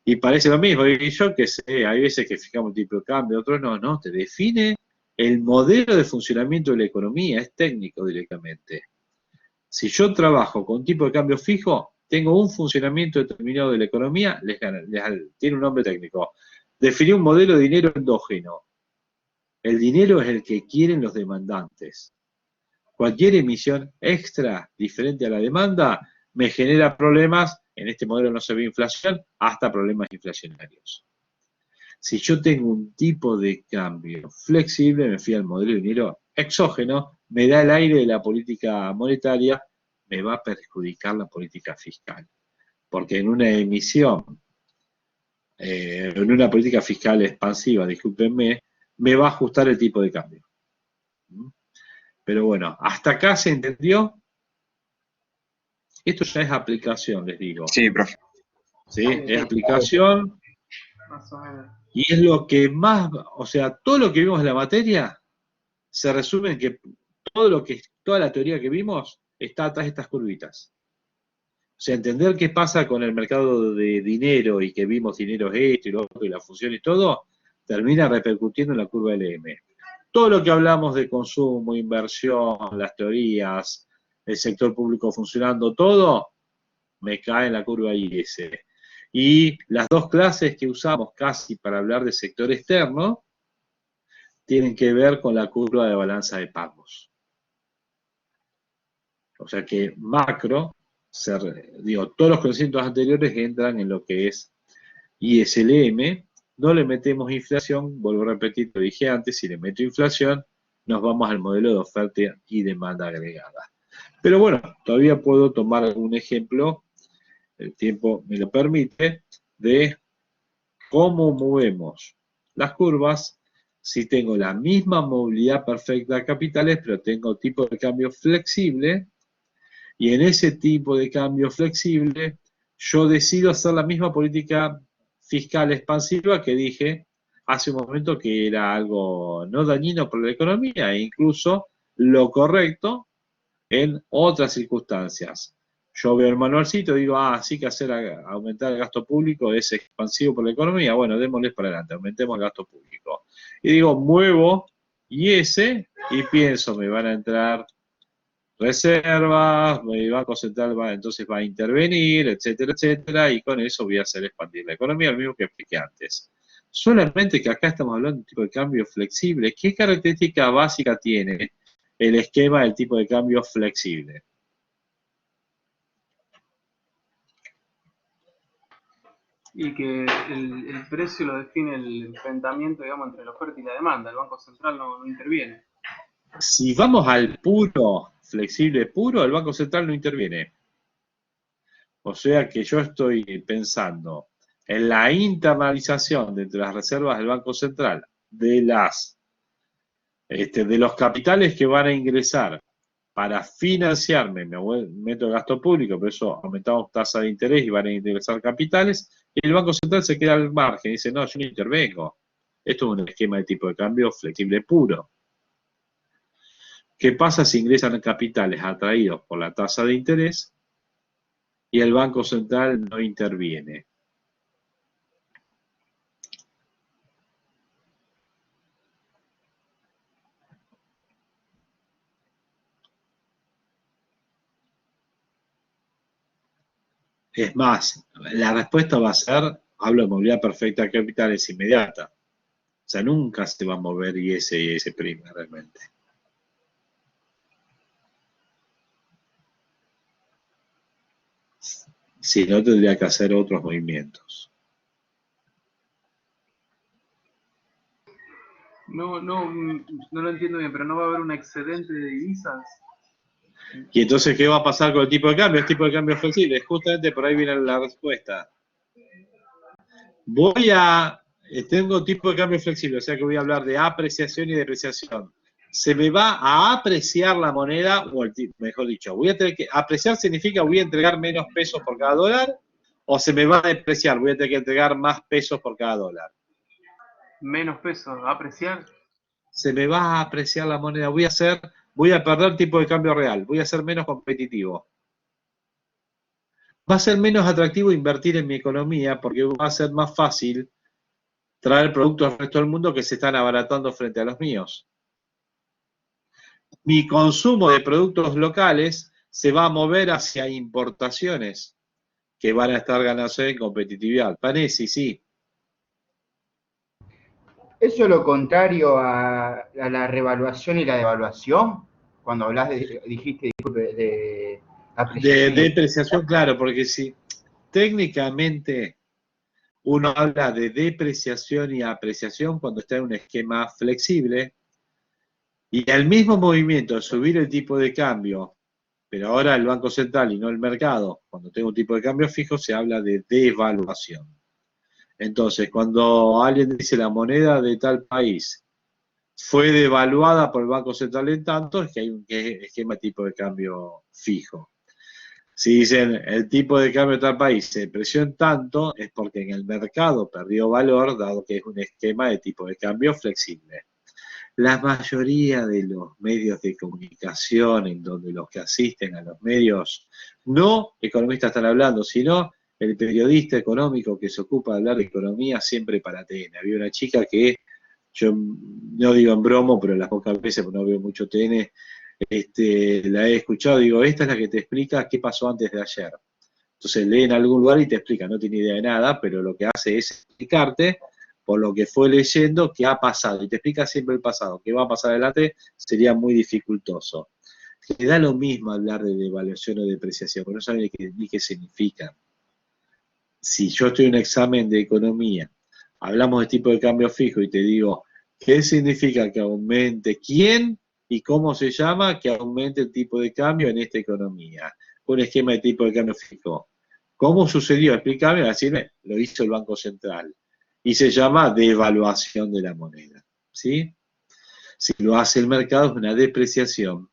y parece lo mismo. Y yo que sé, hay veces que fijamos un tipo de cambio, otros no, te define el modelo de funcionamiento de la economía, es técnico directamente. Si yo trabajo con tipo de cambio fijo, tengo un funcionamiento determinado de la economía, tiene un nombre técnico. Definí un modelo de dinero endógeno. El dinero es el que quieren los demandantes. Cualquier emisión extra diferente a la demanda me genera problemas. En este modelo no se ve inflación, hasta problemas inflacionarios. Si yo tengo un tipo de cambio flexible, me fui al modelo de dinero exógeno, me da el aire de la política monetaria, me va a perjudicar la política fiscal. Porque en una emisión, en una política fiscal expansiva, discúlpenme, me va a ajustar el tipo de cambio. Pero bueno, hasta acá se entendió. Esto ya es aplicación, les digo. Sí, profe. ¿Sí? Es aplicación. Más o menos. Y es lo que más, o sea, todo lo que vimos en la materia se resume en que toda la teoría que vimos está atrás de estas curvitas. O sea, entender qué pasa con el mercado de dinero y que vimos dinero esto y lo otro y la función y todo, termina repercutiendo en la curva LM. Todo lo que hablamos de consumo, inversión, las teorías, el sector público funcionando, todo, me cae en la curva IS. Y las dos clases que usamos casi para hablar de sector externo tienen que ver con la curva de balanza de pagos. O sea que macro, todos los conceptos anteriores entran en lo que es ISLM, no le metemos inflación, vuelvo a repetir, lo dije antes, si le meto inflación, nos vamos al modelo de oferta y demanda agregada. Pero bueno, todavía puedo tomar algún ejemplo, el tiempo me lo permite, de cómo movemos las curvas si tengo la misma movilidad perfecta de capitales, pero tengo tipo de cambio flexible, y en ese tipo de cambio flexible yo decido hacer la misma política fiscal expansiva que dije hace un momento que era algo no dañino para la economía e incluso lo correcto en otras circunstancias. Yo veo el manualcito y digo, sí que aumentar el gasto público es expansivo por la economía, bueno, démosles para adelante, aumentemos el gasto público. Y digo, muevo y pienso, me van a entrar reservas, el Banco Central entonces va a intervenir, etcétera, etcétera, y con eso voy a hacer expandir la economía, lo mismo que expliqué antes. Solamente que acá estamos hablando de un tipo de cambio flexible. ¿Qué característica básica tiene el esquema del tipo de cambio flexible? Y que el precio lo define el enfrentamiento, digamos, entre la oferta y la demanda. El Banco Central no interviene. Si vamos al puro flexible puro, el Banco Central no interviene. O sea que yo estoy pensando en la internalización de entre las reservas del Banco Central de de los capitales que van a ingresar para financiarme, me meto el gasto público, por eso aumentamos tasa de interés y van a ingresar capitales, y el Banco Central se queda al margen y dice, no, yo no intervengo. Esto es un esquema de tipo de cambio flexible puro. ¿Qué pasa si ingresan capitales atraídos por la tasa de interés y el Banco Central no interviene? Es más, la respuesta va a ser, hablo de movilidad perfecta de capitales inmediata. O sea, nunca se va a mover IS prima realmente. Si no, tendría que hacer otros movimientos. No lo entiendo bien, pero no va a haber un excedente de divisas. Y entonces, ¿qué va a pasar con el tipo de cambio? El tipo de cambio flexible. Justamente por ahí viene la respuesta. Tengo tipo de cambio flexible, o sea que voy a hablar de apreciación y depreciación. Se me va a apreciar la moneda, mejor dicho, voy a tener que, apreciar significa voy a entregar menos pesos por cada dólar, o se me va a depreciar, voy a tener que entregar más pesos por cada dólar. Menos pesos, apreciar. Se me va a apreciar la moneda, voy a perder tipo de cambio real, voy a ser menos competitivo. Va a ser menos atractivo invertir en mi economía porque va a ser más fácil traer productos al resto del mundo que se están abaratando frente a los míos. Mi consumo de productos locales se va a mover hacia importaciones que van a estar ganándose en competitividad. Panesi, sí. ¿Eso es lo contrario a la revaluación y la devaluación? Cuando hablas dijiste, disculpe, de De apreciación. depreciación, claro, porque si técnicamente uno habla de depreciación y apreciación cuando está en un esquema flexible, y al mismo movimiento de subir el tipo de cambio, pero ahora el Banco Central y no el mercado, cuando tengo un tipo de cambio fijo, se habla de devaluación. Entonces, cuando alguien dice la moneda de tal país fue devaluada por el Banco Central en tanto, es que hay un esquema de tipo de cambio fijo. Si dicen el tipo de cambio de tal país se depreció en tanto, es porque en el mercado perdió valor, dado que es un esquema de tipo de cambio flexible. La mayoría de los medios de comunicación, en donde los que asisten a los medios, no economistas están hablando, sino el periodista económico que se ocupa de hablar de economía siempre para TN. Había una chica que, yo no digo en bromo, pero las pocas veces, porque no veo mucho TN, la he escuchado, digo, esta es la que te explica qué pasó antes de ayer. Entonces lee en algún lugar y te explica, no tiene idea de nada, pero lo que hace es explicarte por lo que fue leyendo qué ha pasado, y te explica siempre el pasado. Qué va a pasar adelante sería muy dificultoso. Le da lo mismo hablar de devaluación o depreciación, porque no saben ni qué significa. Si yo estoy en un examen de economía, hablamos de tipo de cambio fijo y te digo, ¿qué significa que aumente? ¿Quién y cómo se llama que aumente el tipo de cambio en esta economía? Un esquema de tipo de cambio fijo. ¿Cómo sucedió? Explícame, a decirme, lo hizo el Banco Central. Y se llama devaluación de la moneda. ¿Sí? Si lo hace el mercado es una depreciación.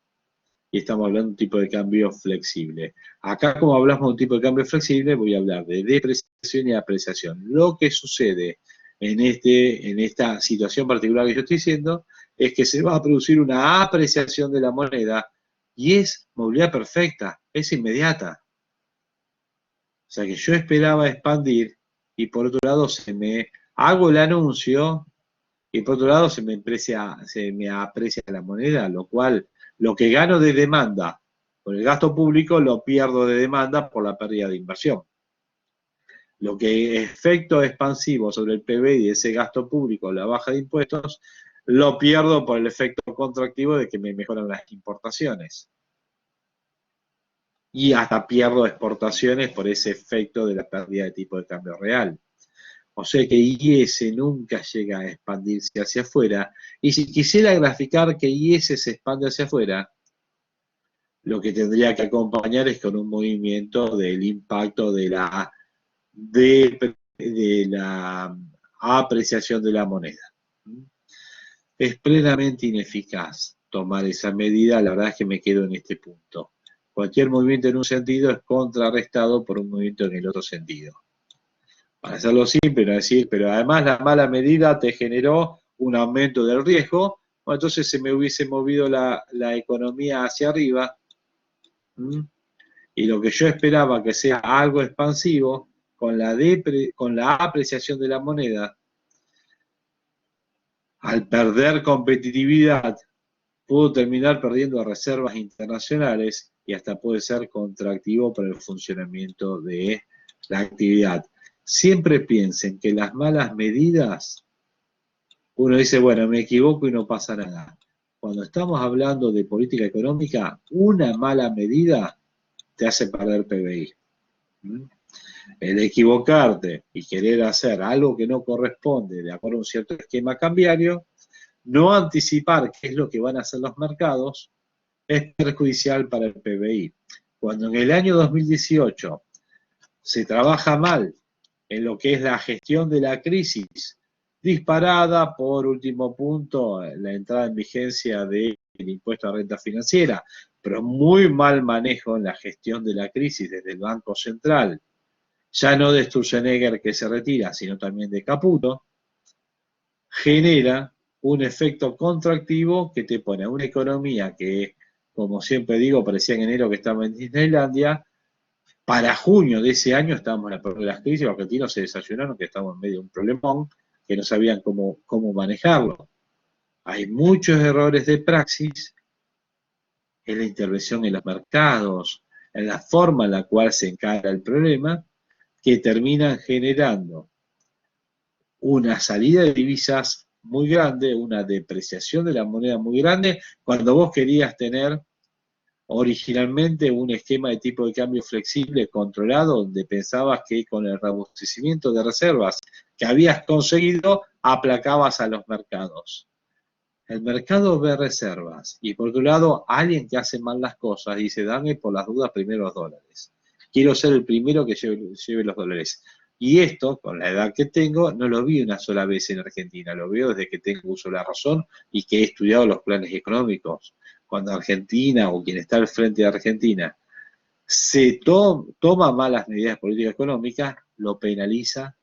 Y estamos hablando de un tipo de cambio flexible. Acá, como hablamos de un tipo de cambio flexible, voy a hablar de depreciación y apreciación. Lo que sucede en esta situación particular que yo estoy diciendo es que se va a producir una apreciación de la moneda y es movilidad perfecta, es inmediata. O sea que yo esperaba expandir y por otro lado hago el anuncio y por otro lado se me aprecia la moneda, lo cual lo que gano de demanda por el gasto público lo pierdo de demanda por la pérdida de inversión. Lo que efecto expansivo sobre el PBI de ese gasto público, la baja de impuestos, lo pierdo por el efecto contractivo de que me mejoran las importaciones. Y hasta pierdo exportaciones por ese efecto de la pérdida de tipo de cambio real. O sea que IS nunca llega a expandirse hacia afuera. Y si quisiera graficar que IS se expande hacia afuera, lo que tendría que acompañar es con un movimiento del impacto de la apreciación de la moneda. Es plenamente ineficaz tomar esa medida, la verdad es que me quedo en este punto. Cualquier movimiento en un sentido es contrarrestado por un movimiento en el otro sentido. Para hacerlo simple, no decir, pero además la mala medida te generó un aumento del riesgo, bueno, entonces se me hubiese movido la economía hacia arriba, ¿m? Y lo que yo esperaba que sea algo expansivo, con la apreciación de la moneda, al perder competitividad, pudo terminar perdiendo reservas internacionales y hasta puede ser contractivo para el funcionamiento de la actividad. Siempre piensen que las malas medidas, uno dice, bueno, me equivoco y no pasa nada. Cuando estamos hablando de política económica, una mala medida te hace perder PBI. El equivocarte y querer hacer algo que no corresponde de acuerdo a un cierto esquema cambiario, no anticipar qué es lo que van a hacer los mercados, es perjudicial para el PBI. Cuando en el año 2018 se trabaja mal en lo que es la gestión de la crisis, disparada por último punto la entrada en vigencia del impuesto a renta financiera, pero muy mal manejo en la gestión de la crisis desde el Banco Central, ya no de Sturzenegger que se retira, sino también de Caputo, genera un efecto contractivo que te pone a una economía que, como siempre digo, parecía en enero que estaba en Disneylandia. Para junio de ese año estábamos en la peor de las crisis, los argentinos se desayunaron que estábamos en medio de un problemón, que no sabían cómo manejarlo. Hay muchos errores de praxis en la intervención en los mercados, en la forma en la cual se encara el problema, que terminan generando una salida de divisas muy grande, una depreciación de la moneda muy grande, cuando vos querías tener originalmente un esquema de tipo de cambio flexible controlado, donde pensabas que con el robustecimiento de reservas que habías conseguido, aplacabas a los mercados. El mercado ve reservas y por otro lado, alguien que hace mal las cosas dice, dame por las dudas primero los dólares. Quiero ser el primero que lleve los dólares. Y esto, con la edad que tengo, no lo vi una sola vez en Argentina, lo veo desde que tengo uso de la razón y que he estudiado los planes económicos. Cuando Argentina o quien está al frente de Argentina se toma malas medidas de política económica, lo penaliza.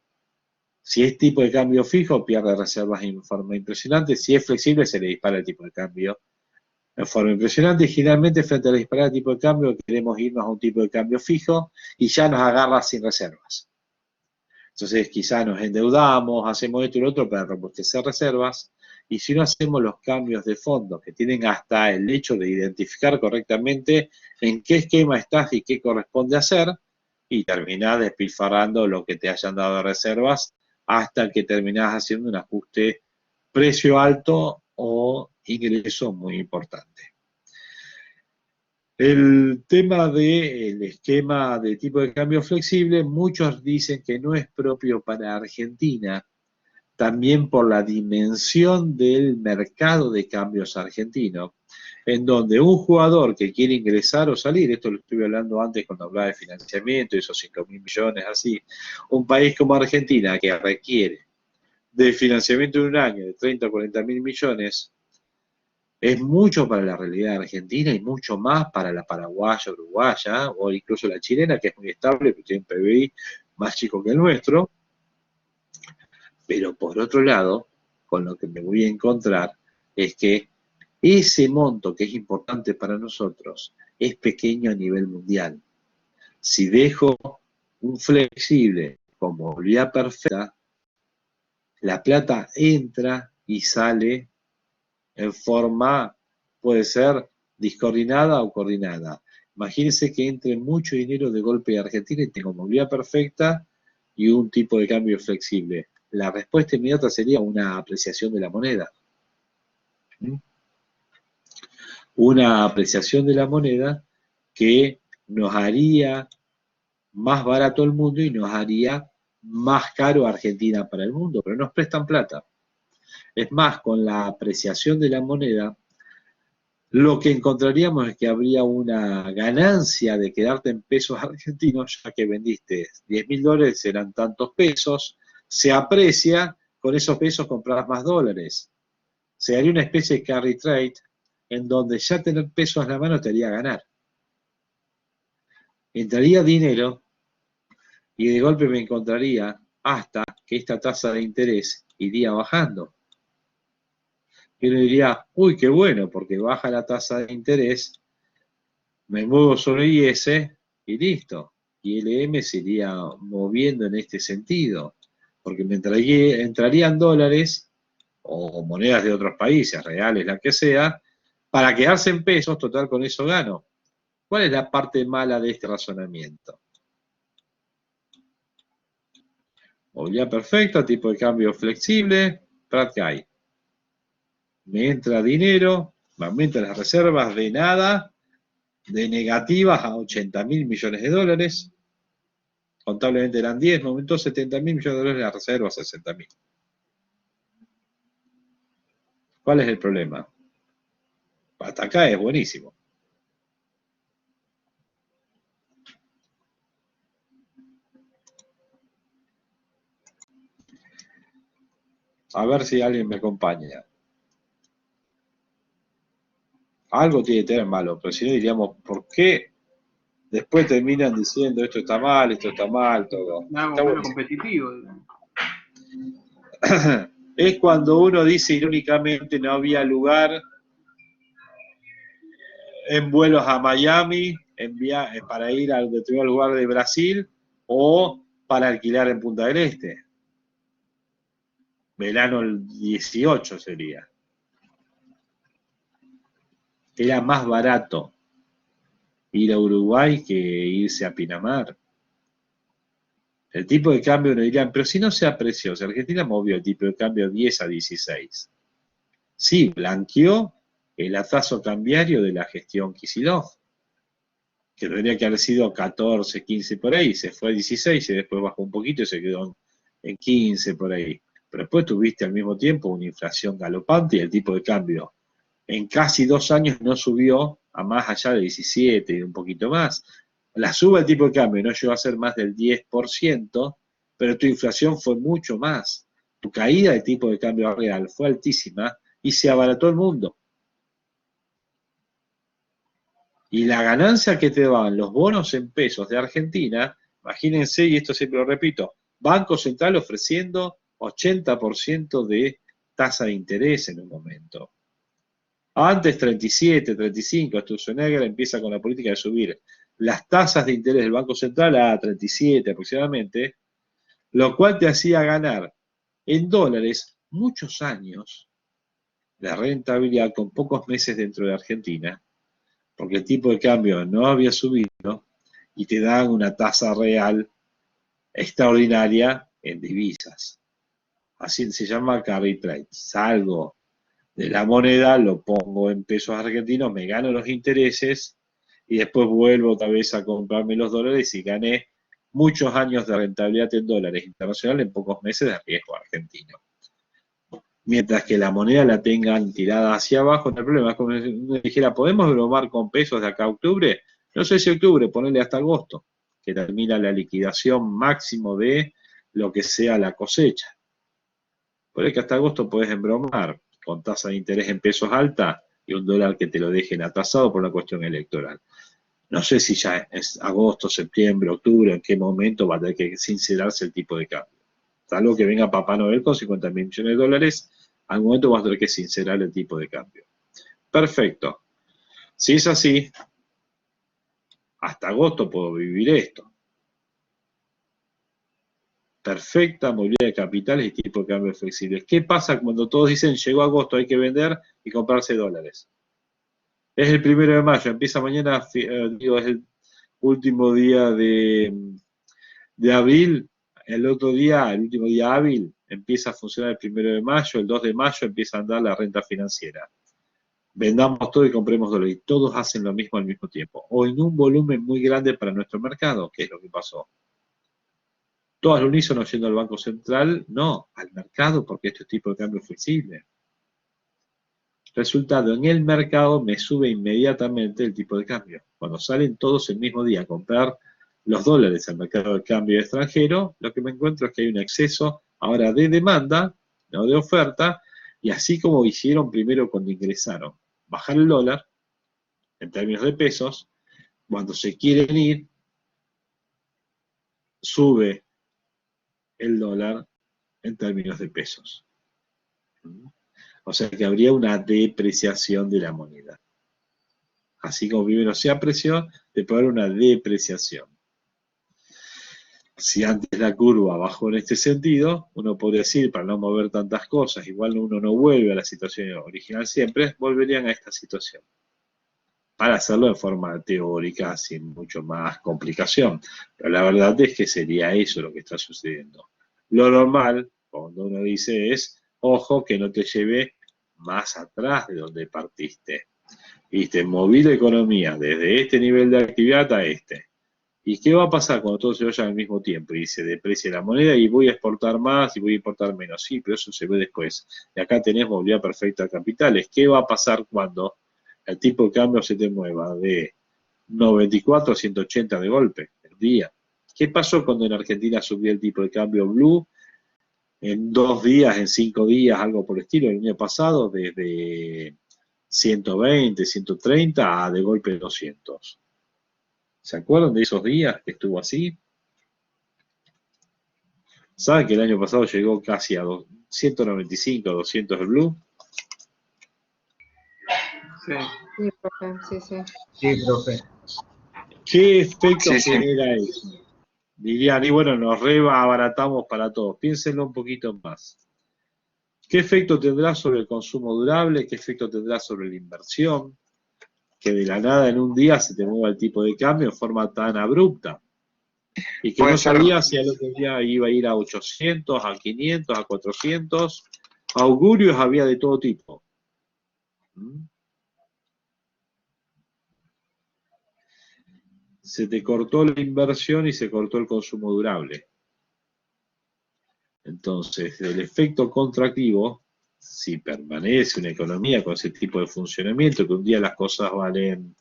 Si es tipo de cambio fijo, pierde reservas en forma impresionante. Si es flexible, se le dispara el tipo de cambio en forma impresionante. Y generalmente, frente a la disparada de tipo de cambio, queremos irnos a un tipo de cambio fijo y ya nos agarra sin reservas. Entonces, quizás nos endeudamos, hacemos esto y lo otro para robustecer reservas. Y si no hacemos los cambios de fondo, que tienen hasta el hecho de identificar correctamente en qué esquema estás y qué corresponde hacer, y terminás despilfarrando lo que te hayan dado de reservas hasta que terminás haciendo un ajuste precio alto o ingreso muy importante. El tema del esquema de tipo de cambio flexible, muchos dicen que no es propio para Argentina, también por la dimensión del mercado de cambios argentino, en donde un jugador que quiere ingresar o salir, esto lo estuve hablando antes cuando hablaba de financiamiento, esos 5.000 millones así, un país como Argentina que requiere de financiamiento de un año de 30 o 40.000 millones, es mucho para la realidad argentina y mucho más para la paraguaya, uruguaya o incluso la chilena, que es muy estable, que tiene un PBI más chico que el nuestro. Pero por otro lado, con lo que me voy a encontrar es que ese monto que es importante para nosotros es pequeño a nivel mundial. Si dejo un flexible con movilidad perfecta, la plata entra y sale en forma, puede ser discoordinada o coordinada. Imagínense que entre mucho dinero de golpe de Argentina y tengo movilidad perfecta y un tipo de cambio flexible. La respuesta inmediata sería una apreciación de la moneda. Una apreciación de la moneda que nos haría más barato el mundo y nos haría más caro Argentina para el mundo, pero nos prestan plata. Es más, con la apreciación de la moneda, lo que encontraríamos es que habría una ganancia de quedarte en pesos argentinos, ya que vendiste 10.000 dólares, serán tantos pesos, se aprecia, con esos pesos compras más dólares. Se haría una especie de carry trade, en donde ya tener pesos en la mano te haría ganar. Entraría dinero y de golpe me encontraría hasta que esta tasa de interés iría bajando. Y uno diría, uy, qué bueno, porque baja la tasa de interés, me muevo sobre IS y listo. Y LM se iría moviendo en este sentido, porque me entrarían dólares o monedas de otros países, reales, la que sea, para quedarse en pesos, total con eso gano. ¿Cuál es la parte mala de este razonamiento? Movilidad perfecta, tipo de cambio flexible, Pratt-Guy. Me entra dinero, me aumentan las reservas de nada, de negativas a 80.000 millones de dólares. Contablemente eran 10, me aumentó 70.000 millones de dólares las reservas a 60.000. ¿Cuál es el problema? Hasta acá es buenísimo. A ver si alguien me acompaña. Algo tiene que tener malo, pero si no diríamos, ¿por qué después terminan diciendo esto está mal, todo? Algo Está menos bueno. competitivo, digamos. Es cuando uno dice irónicamente no había lugar en vuelos a Miami para ir al determinado lugar de Brasil o para alquilar en Punta del Este. Verano el 18 sería. Era más barato ir a Uruguay que irse a Pinamar. El tipo de cambio nos dirían, pero si no se apreció, si Argentina movió el tipo de cambio 10 a 16. Sí, blanqueó el atraso cambiario de la gestión Kicillof, que tendría que haber sido 14, 15 por ahí, se fue a 16 y después bajó un poquito y se quedó en 15 por ahí. Pero después tuviste al mismo tiempo una inflación galopante y el tipo de cambio en casi 2 años no subió a más allá de 17 y un poquito más. La suba del tipo de cambio no llegó a ser más del 10%, pero tu inflación fue mucho más. Tu caída de tipo de cambio real fue altísima y se abarató el mundo. Y la ganancia que te daban los bonos en pesos de Argentina, imagínense, y esto siempre lo repito, Banco Central ofreciendo 80% de tasa de interés en un momento. Antes 37, 35, Sturzenegger empieza con la política de subir las tasas de interés del Banco Central a 37 aproximadamente, lo cual te hacía ganar en dólares muchos años de rentabilidad con pocos meses dentro de Argentina, porque el tipo de cambio no había subido y te dan una tasa real extraordinaria en divisas. Así se llama carry trade. Salgo de la moneda, lo pongo en pesos argentinos, me gano los intereses y después vuelvo otra vez a comprarme los dólares y gané muchos años de rentabilidad en dólares internacional en pocos meses de riesgo argentino. Mientras que la moneda la tengan tirada hacia abajo, no hay problema. Es como si uno dijera, ¿podemos bromar con pesos de acá a octubre? No sé si octubre, ponerle hasta agosto, que termina la liquidación máximo de lo que sea la cosecha. Por eso que hasta agosto podés embromar con tasa de interés en pesos alta y un dólar que te lo dejen atasado por una cuestión electoral. No sé si ya es agosto, septiembre, octubre, en qué momento va a tener que sincerarse el tipo de cambio. Salvo que venga Papá Noel con 50.000 millones de dólares, al momento vas a tener que sincerar el tipo de cambio. Perfecto. Si es así, hasta agosto puedo vivir esto. Perfecta movilidad de capitales y tipo de cambio flexible. ¿Qué pasa cuando todos dicen llegó agosto, hay que vender y comprarse dólares? Es el 1 de mayo, empieza mañana, es el último día de abril, el otro día, el último día hábil, empieza a funcionar el 1 de mayo, el 2 de mayo empieza a andar la renta financiera. Vendamos todo y compremos dólares. Y todos hacen lo mismo al mismo tiempo. O en un volumen muy grande para nuestro mercado, que es lo que pasó. Todos al unísono yendo al Banco Central, no, al mercado, porque esto es tipo de cambio flexible. Resultado, en el mercado me sube inmediatamente el tipo de cambio. Cuando salen todos el mismo día a comprar los dólares al mercado de cambio extranjero, lo que me encuentro es que hay un exceso ahora de demanda, no de oferta, y así como hicieron primero cuando ingresaron, bajar el dólar en términos de pesos, cuando se quieren ir, sube el dólar en términos de pesos. O sea que habría una depreciación de la moneda. Así como primero se apreció, te puede haber una depreciación. Si antes la curva bajó en este sentido, uno podría decir, para no mover tantas cosas, igual uno no vuelve a la situación original siempre, volverían a esta situación. Para hacerlo de forma teórica, sin mucho más complicación. Pero la verdad es que sería eso lo que está sucediendo. Lo normal, cuando uno dice es, ojo, que no te lleve más atrás de donde partiste. Viste, moví la economía desde este nivel de actividad a este. ¿Y qué va a pasar cuando todo se vaya al mismo tiempo? Y se deprecia la moneda y voy a exportar más y voy a importar menos. Sí, pero eso se ve después. Y acá tenés movilidad perfecta de capitales. ¿Qué va a pasar cuando el tipo de cambio se te mueva de 94 a 180 de golpe el día? ¿Qué pasó cuando en Argentina subió el tipo de cambio blue en 2 días, en 5 días, algo por el estilo, el año pasado, desde 120, 130 a de golpe 200? ¿Se acuerdan de esos días que estuvo así? ¿Saben que el año pasado llegó casi a 195, 200 el blue? Sí. Sí, profe, sí, sí. Sí, profe. ¿Qué efecto Sí, sí. genera eso? Dirían, y bueno, nos abaratamos para todos. Piénsenlo un poquito más. ¿Qué efecto tendrá sobre el consumo durable? ¿Qué efecto tendrá sobre la inversión? Que de la nada en un día se te mueva el tipo de cambio en forma tan abrupta. Y que Puede no ser, sabía si al otro día iba a ir a 800, a 500, a 400. Augurios había de todo tipo. ¿Mm? Se te cortó la inversión y se cortó el consumo durable. Entonces, el efecto contractivo, si permanece una economía con ese tipo de funcionamiento, que un día las cosas valen,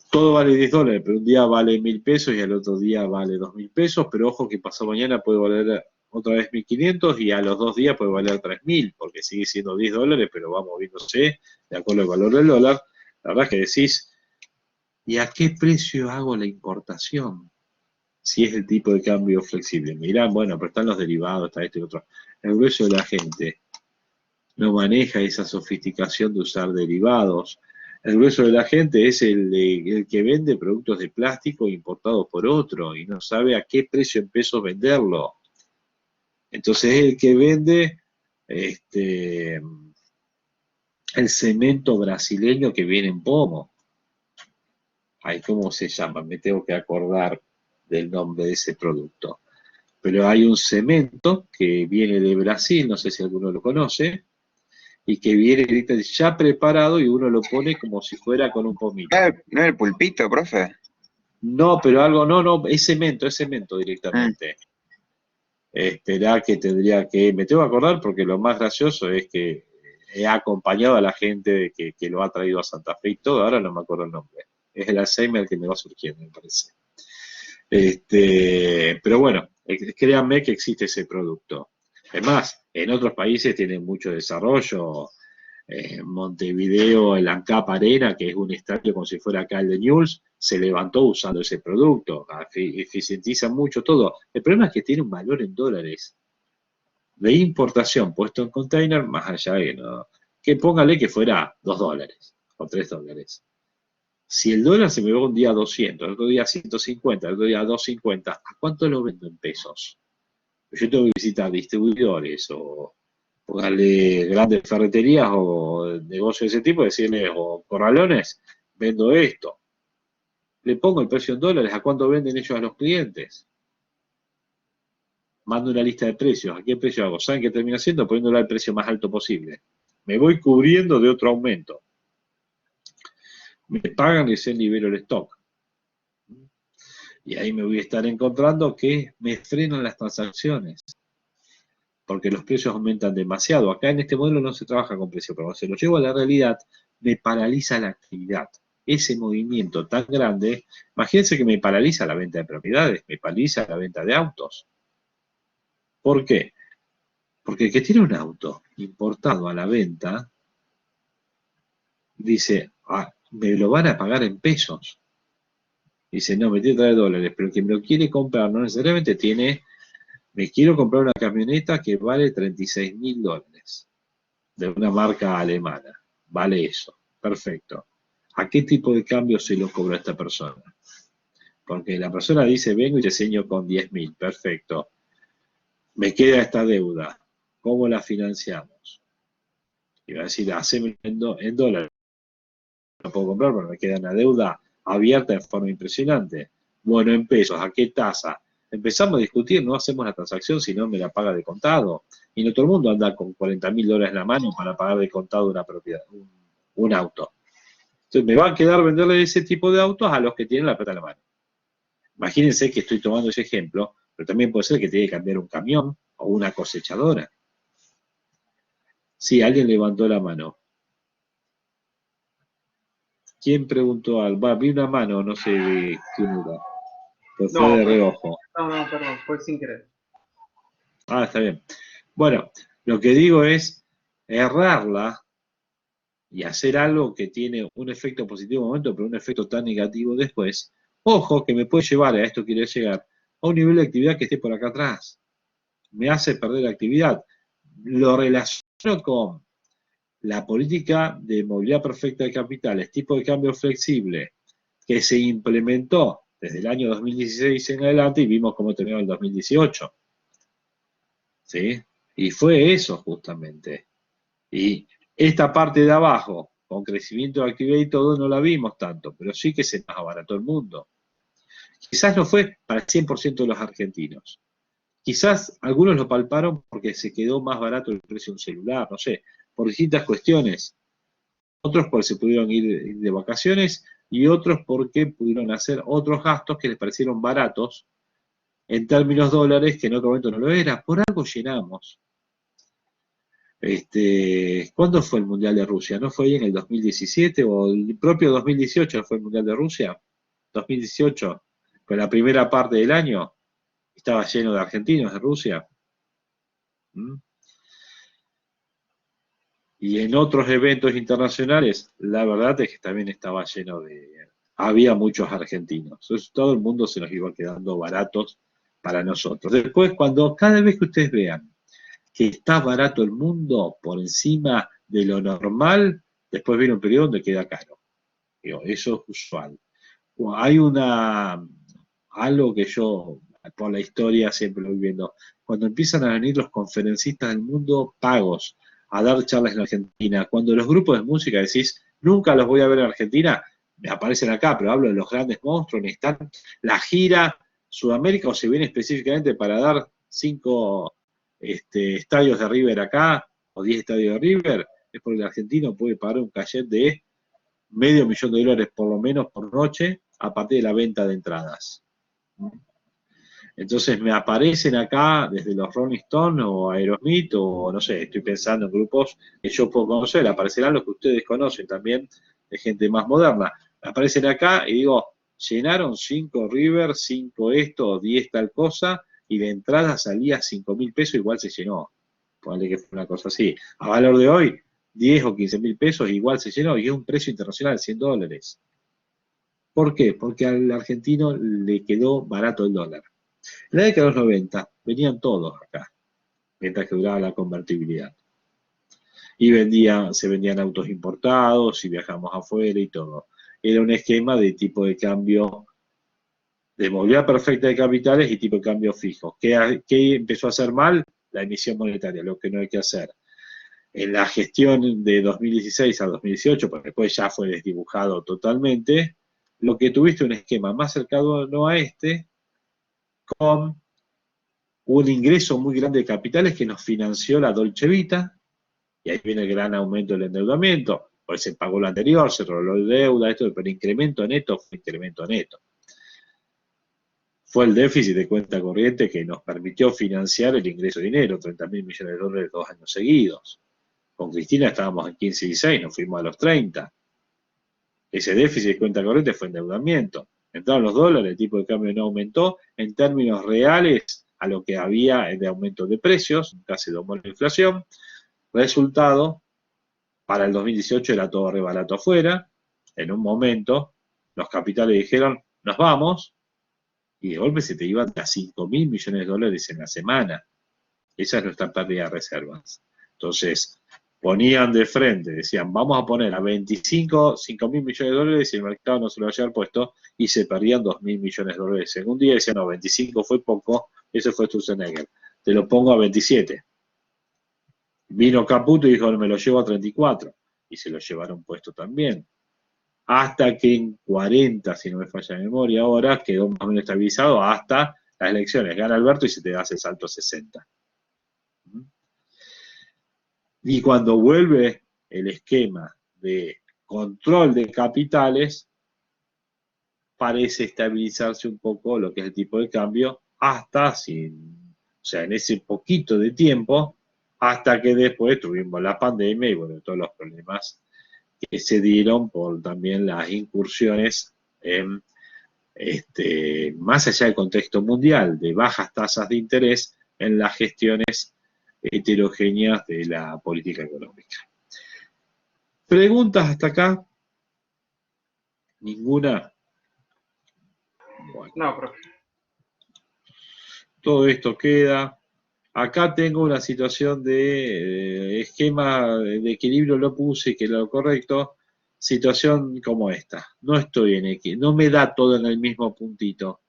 todo vale 10 dólares, pero un día vale 1.000 pesos y al otro día vale 2.000 pesos, pero ojo que pasado mañana puede valer otra vez 1.500 y a los 2 días puede valer 3.000, porque sigue siendo 10 dólares, pero va moviéndose de acuerdo al valor del dólar. La verdad es que decís, ¿y a qué precio hago la importación? Si es el tipo de cambio flexible. Mirá, bueno, pero están los derivados, está esto y otro. El grueso de la gente no maneja esa sofisticación de usar derivados. El grueso de la gente es el que vende productos de plástico importados por otro y no sabe a qué precio en pesos venderlo. Entonces es el que vende el cemento brasileño que viene en pomo. Ay, ¿cómo se llama? Me tengo que acordar del nombre de ese producto. Pero hay un cemento que viene de Brasil, no sé si alguno lo conoce, y que viene ya preparado y uno lo pone como si fuera con un pomito. ¿No es el pulpito, profe? No, pero algo, no, es cemento directamente. Esperá que tendría que, me tengo que acordar porque lo más gracioso es que he acompañado a la gente que lo ha traído a Santa Fe y todo, ahora no me acuerdo el nombre. Es el Alzheimer que me va surgiendo, me parece. Pero bueno, créanme que existe ese producto. Es más, en otros países tienen mucho desarrollo. Montevideo, el ANCAP Arena, que es un estadio como si fuera acá el de Newell's, se levantó usando ese producto. Eficientiza mucho todo. El problema es que tiene un valor en dólares de importación puesto en container, más allá de ¿no? Que póngale que fuera 2 dólares o 3 dólares. Si el dólar se me va un día a 200, el otro día a 150, el otro día a 250, ¿a cuánto lo vendo en pesos? Yo tengo que visitar distribuidores o darle grandes ferreterías o negocios de ese tipo, decirles, o corralones, vendo esto. Le pongo el precio en dólares, ¿a cuánto venden ellos a los clientes? Mando una lista de precios, ¿a qué precio hago? ¿Saben qué termina haciendo? Poniéndolo al precio más alto posible. Me voy cubriendo de otro aumento. Me pagan y se libero el stock. Y ahí me voy a estar encontrando que me frenan las transacciones. porque los precios aumentan demasiado. Acá en este modelo no se trabaja con precio, pero cuando se lo llevo a la realidad, me paraliza la actividad. Ese movimiento tan grande, imagínense que me paraliza la venta de propiedades, me paraliza la venta de autos. ¿Por qué? Porque el que tiene un auto importado a la venta, dice, me lo van a pagar en pesos. Dice, no, me tiene que traer dólares, pero quien me lo quiere comprar no necesariamente me quiero comprar una camioneta que vale $36.000, de una marca alemana. Vale eso, perfecto. ¿A qué tipo de cambio se lo cobra a esta persona? Porque la persona dice, vengo y te enseño con 10.000, perfecto. Me queda esta deuda, ¿cómo la financiamos? Y va a decir, haceme en dólares. No puedo comprar, pero me queda una deuda abierta de forma impresionante. Bueno, en pesos, ¿a qué tasa? Empezamos a discutir, no hacemos la transacción si no me la paga de contado. Y no todo el mundo anda con $40.000 en la mano para pagar de contado una propiedad, un auto. Entonces me va a quedar venderle ese tipo de autos a los que tienen la plata en la mano. Imagínense que estoy tomando ese ejemplo, pero también puede ser que tiene que cambiar un camión o una cosechadora. Sí, alguien levantó la mano. ¿Quién preguntó algo? Vi una mano, no sé de quién era. Pues fue de reojo. No, perdón, fue sin querer. Está bien. Bueno, lo que digo es errarla y hacer algo que tiene un efecto positivo en un momento, pero un efecto tan negativo después. Ojo, que me puede llevar, a esto quiere llegar, a un nivel de actividad que esté por acá atrás. Me hace perder la actividad. Lo relaciono con la política de movilidad perfecta de capitales, tipo de cambio flexible, que se implementó desde el año 2016 en adelante y vimos cómo terminó el 2018. ¿Sí? Y fue eso justamente. Y esta parte de abajo, con crecimiento de actividad y todo, no la vimos tanto, pero sí que se nos abarató el mundo. Quizás no fue para el 100% de los argentinos. Quizás algunos lo palparon porque se quedó más barato el precio de un celular, no sé, por distintas cuestiones. Otros porque se pudieron ir de vacaciones y otros porque pudieron hacer otros gastos que les parecieron baratos en términos dólares, que en otro momento no lo era. Por algo llenamos. ¿Cuándo fue el Mundial de Rusia? ¿No fue ahí en el 2017 o el propio 2018 fue el Mundial de Rusia? 2018, con la primera parte del año, estaba lleno de argentinos de Rusia. ¿Mm? Y en otros eventos internacionales, la verdad es que también estaba lleno había muchos argentinos. Entonces, todo el mundo se nos iba quedando baratos para nosotros. Después, cada vez que ustedes vean que está barato el mundo por encima de lo normal, después viene un periodo donde queda caro. Digo, eso es usual. Hay algo que yo, por la historia, siempre lo voy viendo. Cuando empiezan a venir los conferencistas del mundo pagos a dar charlas en Argentina, cuando los grupos de música decís, nunca los voy a ver en Argentina, me aparecen acá, pero hablo de los grandes monstruos, están la gira Sudamérica, o se viene específicamente para dar 5 estadios de River acá, o 10 estadios de River, es porque el argentino puede pagar un cachet de $500.000 por lo menos por noche a partir de la venta de entradas. Entonces me aparecen acá desde los Rolling Stones o Aerosmith o no sé, estoy pensando en grupos que yo puedo conocer, aparecerán los que ustedes conocen también, de gente más moderna. Aparecen acá y digo, llenaron 5 River, 5 esto, 10 tal cosa, y la entrada salía $5.000, igual se llenó. Ponle que fue una cosa así. A valor de hoy, 10 o 15.000 pesos, igual se llenó, y es un precio internacional, $100. ¿Por qué? Porque al argentino le quedó barato el dólar. En la década de los 90 venían todos acá, mientras que duraba la convertibilidad. Y se vendían autos importados y viajamos afuera y todo. Era un esquema de tipo de cambio de movilidad perfecta de capitales y tipo de cambio fijo. ¿Qué empezó a hacer mal? La emisión monetaria, lo que no hay que hacer. En la gestión de 2016 a 2018, porque después ya fue desdibujado totalmente, lo que tuviste un esquema más cercano a con un ingreso muy grande de capitales que nos financió la Dolce Vita, y ahí viene el gran aumento del endeudamiento, pues se pagó lo anterior, se roló la deuda, pero incremento neto fue incremento neto. fue el déficit de cuenta corriente que nos permitió financiar el ingreso de dinero, 30.000 millones de dólares 2 años seguidos. Con Cristina estábamos en 15 y 16, nos fuimos a los 30. Ese déficit de cuenta corriente fue endeudamiento. Entraron los dólares, el tipo de cambio no aumentó. En términos reales, a lo que había de aumento de precios, casi domó la inflación. Resultado, para el 2018 era todo re barato afuera. En un momento, los capitales dijeron, nos vamos, y de golpe se te iban a 5.000 millones de dólares en la semana. Esa es nuestra pérdida de reservas. Entonces, ponían de frente, decían, vamos a poner a 5.000 millones de dólares y el mercado no se lo va a llevar puesto, y se perdían 2.000 millones de dólares en un día. Decían, no, 25 fue poco, eso fue Sturzenegger, te lo pongo a 27. Vino Caputo y dijo, me lo llevo a 34, y se lo llevaron puesto también. Hasta que en 40, si no me falla la memoria ahora, quedó más o menos estabilizado hasta las elecciones. Gana Alberto y se te da ese salto a 60. Y cuando vuelve el esquema de control de capitales, parece estabilizarse un poco lo que es el tipo de cambio, hasta, o sea, en ese poquito de tiempo, hasta que después tuvimos la pandemia y bueno, todos los problemas que se dieron por también las incursiones en, más allá del contexto mundial, de bajas tasas de interés en las gestiones heterogéneas de la política económica. ¿Preguntas hasta acá? ¿Ninguna? Bueno, No, profe. todo esto queda. Acá tengo una situación de esquema de equilibrio, lo puse, que es lo correcto. Situación como esta. No estoy en equilibrio, no me da todo en el mismo puntito.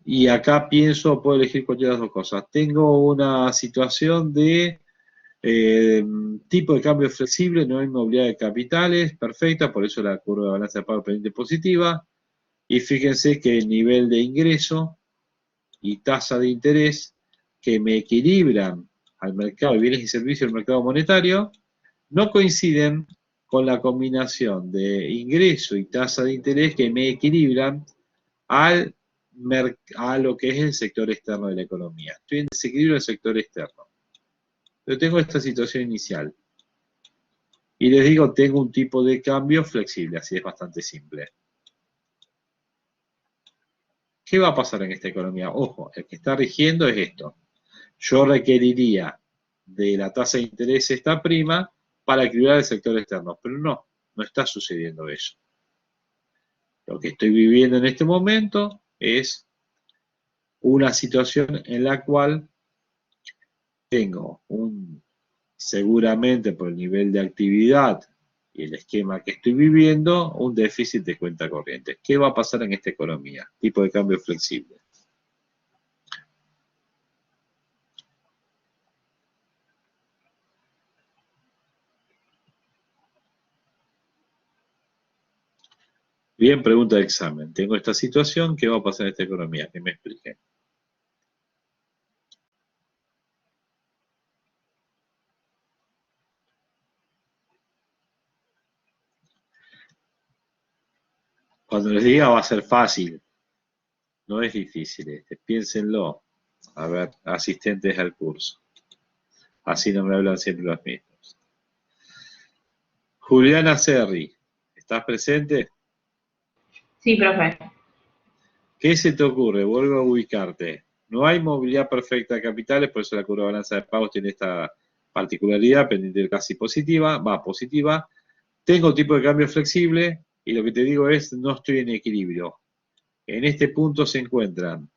Y acá pienso, puedo elegir cualquiera de las dos cosas. Tengo una situación de tipo de cambio flexible, no hay movilidad de capitales, perfecta, por eso la curva de balanza de pago pendiente positiva. Y fíjense que el nivel de ingreso y tasa de interés que me equilibran al mercado de bienes y servicios del mercado monetario no coinciden con la combinación de ingreso y tasa de interés que me equilibran a lo que es el sector externo de la economía. Estoy en desequilibrio del sector externo. Pero tengo esta situación inicial. Y les digo, tengo un tipo de cambio flexible, así es bastante simple. ¿Qué va a pasar en esta economía? Ojo, el que está rigiendo es esto. Yo requeriría de la tasa de interés esta prima para equilibrar el sector externo, pero no está sucediendo eso. Lo que estoy viviendo en este momento es una situación en la cual tengo seguramente por el nivel de actividad y el esquema que estoy viviendo, un déficit de cuenta corriente. ¿Qué va a pasar en esta economía? Tipo de cambio flexible. Bien, pregunta de examen. Tengo esta situación, ¿qué va a pasar en esta economía? Que me expliquen. Cuando les diga va a ser fácil, no es difícil. Piénsenlo. A ver, asistentes al curso. Así no me hablan siempre los mismos. Juliana Serri, ¿estás presente? Sí, profe. ¿Qué se te ocurre? Vuelvo a ubicarte. No hay movilidad perfecta de capitales, por eso la curva de balanza de pagos tiene esta particularidad, pendiente del casi positiva, va positiva. Tengo tipo de cambio flexible y lo que te digo es, no estoy en equilibrio. En este punto se encuentran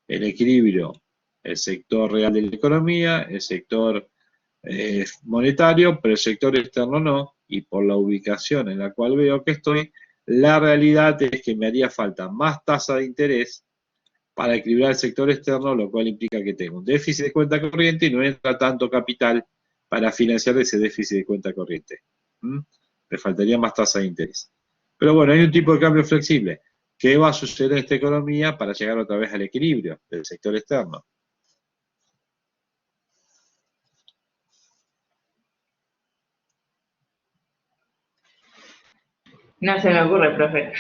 en equilibrio el sector real de la economía, el sector monetario, pero el sector externo no, y por la ubicación en la cual veo que estoy, la realidad es que me haría falta más tasa de interés para equilibrar el sector externo, lo cual implica que tengo un déficit de cuenta corriente y no entra tanto capital para financiar ese déficit de cuenta corriente. Me faltaría más tasa de interés. Pero bueno, hay un tipo de cambio flexible. ¿Qué va a suceder en esta economía para llegar otra vez al equilibrio del sector externo? No se me ocurre, profe.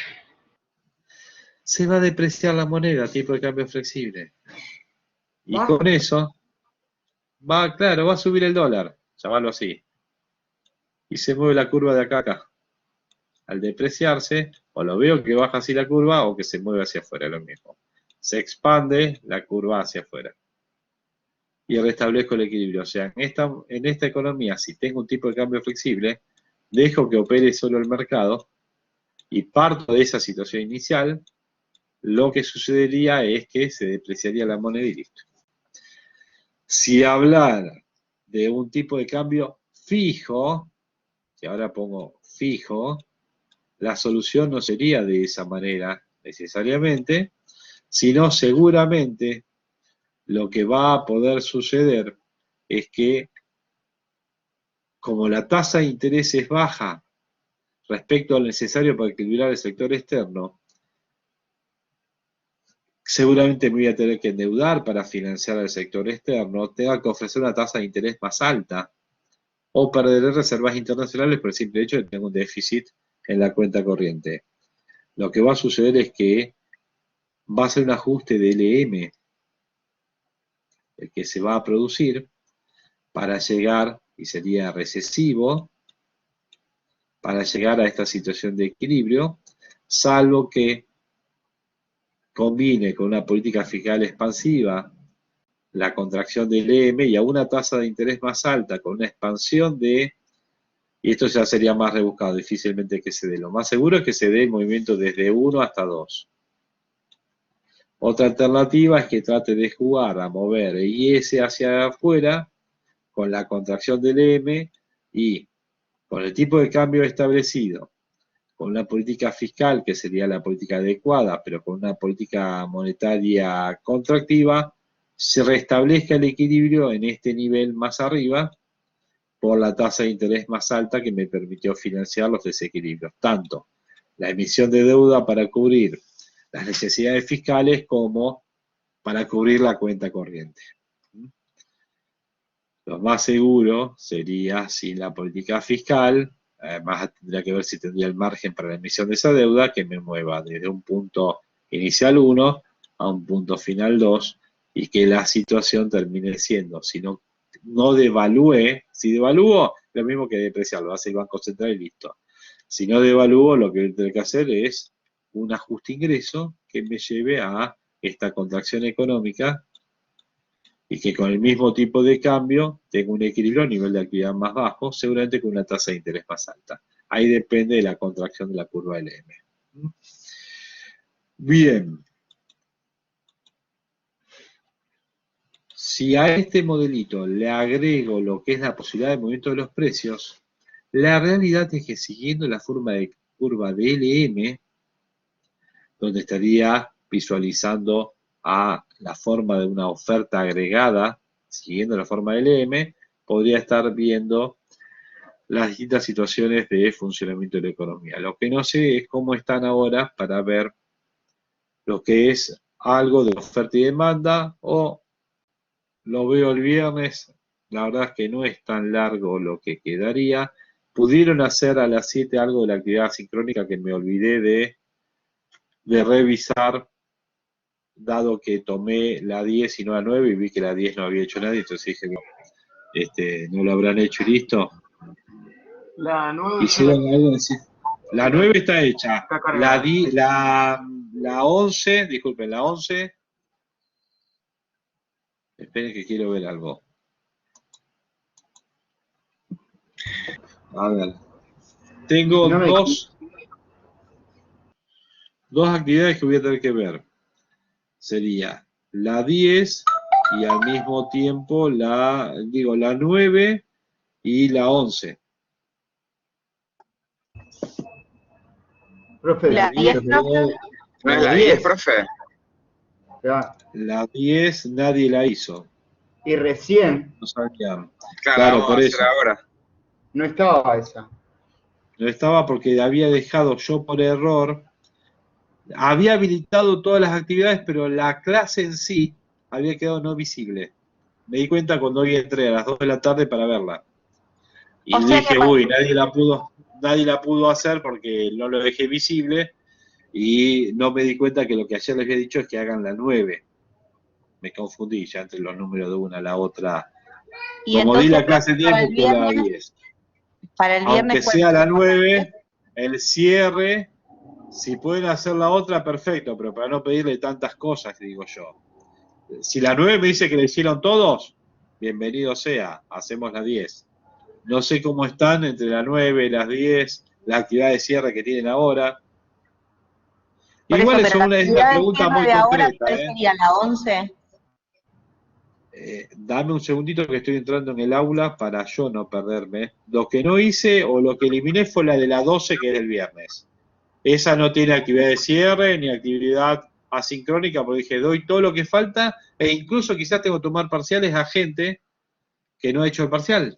se va a depreciar la moneda, tipo de cambio flexible. Y ¿Va? con eso, claro, va a subir el dólar, llamarlo así. Y se mueve la curva de acá a acá. Al depreciarse, o lo veo que baja así la curva o que se mueve hacia afuera, lo mismo. Se expande la curva hacia afuera. Y restablezco el equilibrio. O sea, en esta economía, si tengo un tipo de cambio flexible, dejo que opere solo el mercado y parto de esa situación inicial, lo que sucedería es que se depreciaría la moneda y listo. Si hablar de un tipo de cambio fijo, que ahora pongo fijo, la solución no sería de esa manera necesariamente, sino seguramente lo que va a poder suceder es que como la tasa de interés es baja respecto al necesario para equilibrar el sector externo, seguramente me voy a tener que endeudar para financiar el sector externo, tenga que ofrecer una tasa de interés más alta, o perderé reservas internacionales por el simple hecho de que tengo un déficit en la cuenta corriente. Lo que va a suceder es que va a ser un ajuste de LM, el que se va a producir para llegar, y sería recesivo, para llegar a esta situación de equilibrio, salvo que combine con una política fiscal expansiva la contracción del EM y a una tasa de interés más alta con una expansión de, y esto ya sería más rebuscado, difícilmente que se dé. Lo más seguro es que se dé el movimiento desde 1 hasta 2. Otra alternativa es que trate de jugar a mover el IS hacia afuera con la contracción del EM y con el tipo de cambio establecido, con una política fiscal que sería la política adecuada, pero con una política monetaria contractiva, se restablezca el equilibrio en este nivel más arriba por la tasa de interés más alta que me permitió financiar los desequilibrios, tanto la emisión de deuda para cubrir las necesidades fiscales como para cubrir la cuenta corriente. Lo más seguro sería sin la política fiscal, además tendría que ver si tendría el margen para la emisión de esa deuda, que me mueva desde un punto inicial 1 a un punto final 2 y que la situación termine siendo, si no devalúe, si devalúo, lo mismo que depreciarlo, hace el Banco Central y listo. Si no devalúo, lo que tengo que hacer es un ajuste ingreso que me lleve a esta contracción económica y que con el mismo tipo de cambio tenga un equilibrio a nivel de actividad más bajo, seguramente con una tasa de interés más alta. Ahí depende de la contracción de la curva LM. Bien. Si a este modelito le agrego lo que es la posibilidad de movimiento de los precios, la realidad es que siguiendo la forma de curva de LM, donde estaría visualizando a la forma de una oferta agregada, siguiendo la forma de LM, podría estar viendo las distintas situaciones de funcionamiento de la economía. Lo que no sé es cómo están ahora para ver lo que es algo de oferta y demanda, o lo veo el viernes, la verdad es que no es tan largo lo que quedaría. Pudieron hacer a las 7 algo de la actividad sincrónica que me olvidé de revisar, dado que tomé la 10 y no la 9 y vi que la 10 no había hecho nadie, entonces dije, no lo habrán hecho y listo. La 9 Hicieron algo así. La 9 está hecha. está cargada. La 11, disculpen, la 11. Esperen que quiero ver algo. A ver. Tengo dos actividades que voy a tener que ver. Sería la 10 y al mismo tiempo la 9 y la 11. Profe, La 10, ¿No es la 10, profe? Ya. La 10 nadie la hizo. Y recién No sabían. Claro, vamos por a eso. hacer ahora. no estaba esa. No estaba porque había dejado yo por error. Había habilitado todas las actividades, pero la clase en sí había quedado no visible. Me di cuenta cuando hoy entré a las 2 de la tarde para verla. Y O sea dije, que uy, nadie la pudo hacer porque no lo dejé visible. Y no me di cuenta que lo que ayer les había dicho es que hagan la 9. Me confundí ya entre los números de una a la otra. Y Como di la entonces, clase 10, para el busqué la viernes, 10. para el Aunque viernes, sea la 9, el cierre, si pueden hacer la otra, perfecto, pero para no pedirle tantas cosas, digo yo. Si la 9 me dice que le hicieron todos, bienvenido sea, hacemos la 10. No sé cómo están entre la 9 y las 10, la actividad de cierre que tienen ahora. por Igual eso, es pero la una actividad de pregunta cierre muy de ahora, concreta, ¿cuál sería? ¿La 11? Dame un segundito que estoy entrando en el aula para yo no perderme. Lo que no hice o lo que eliminé fue la de la 12, que es el viernes. Esa no tiene actividad de cierre ni actividad asincrónica, porque dije, doy todo lo que falta e incluso quizás tengo que tomar parciales a gente que no ha hecho el parcial.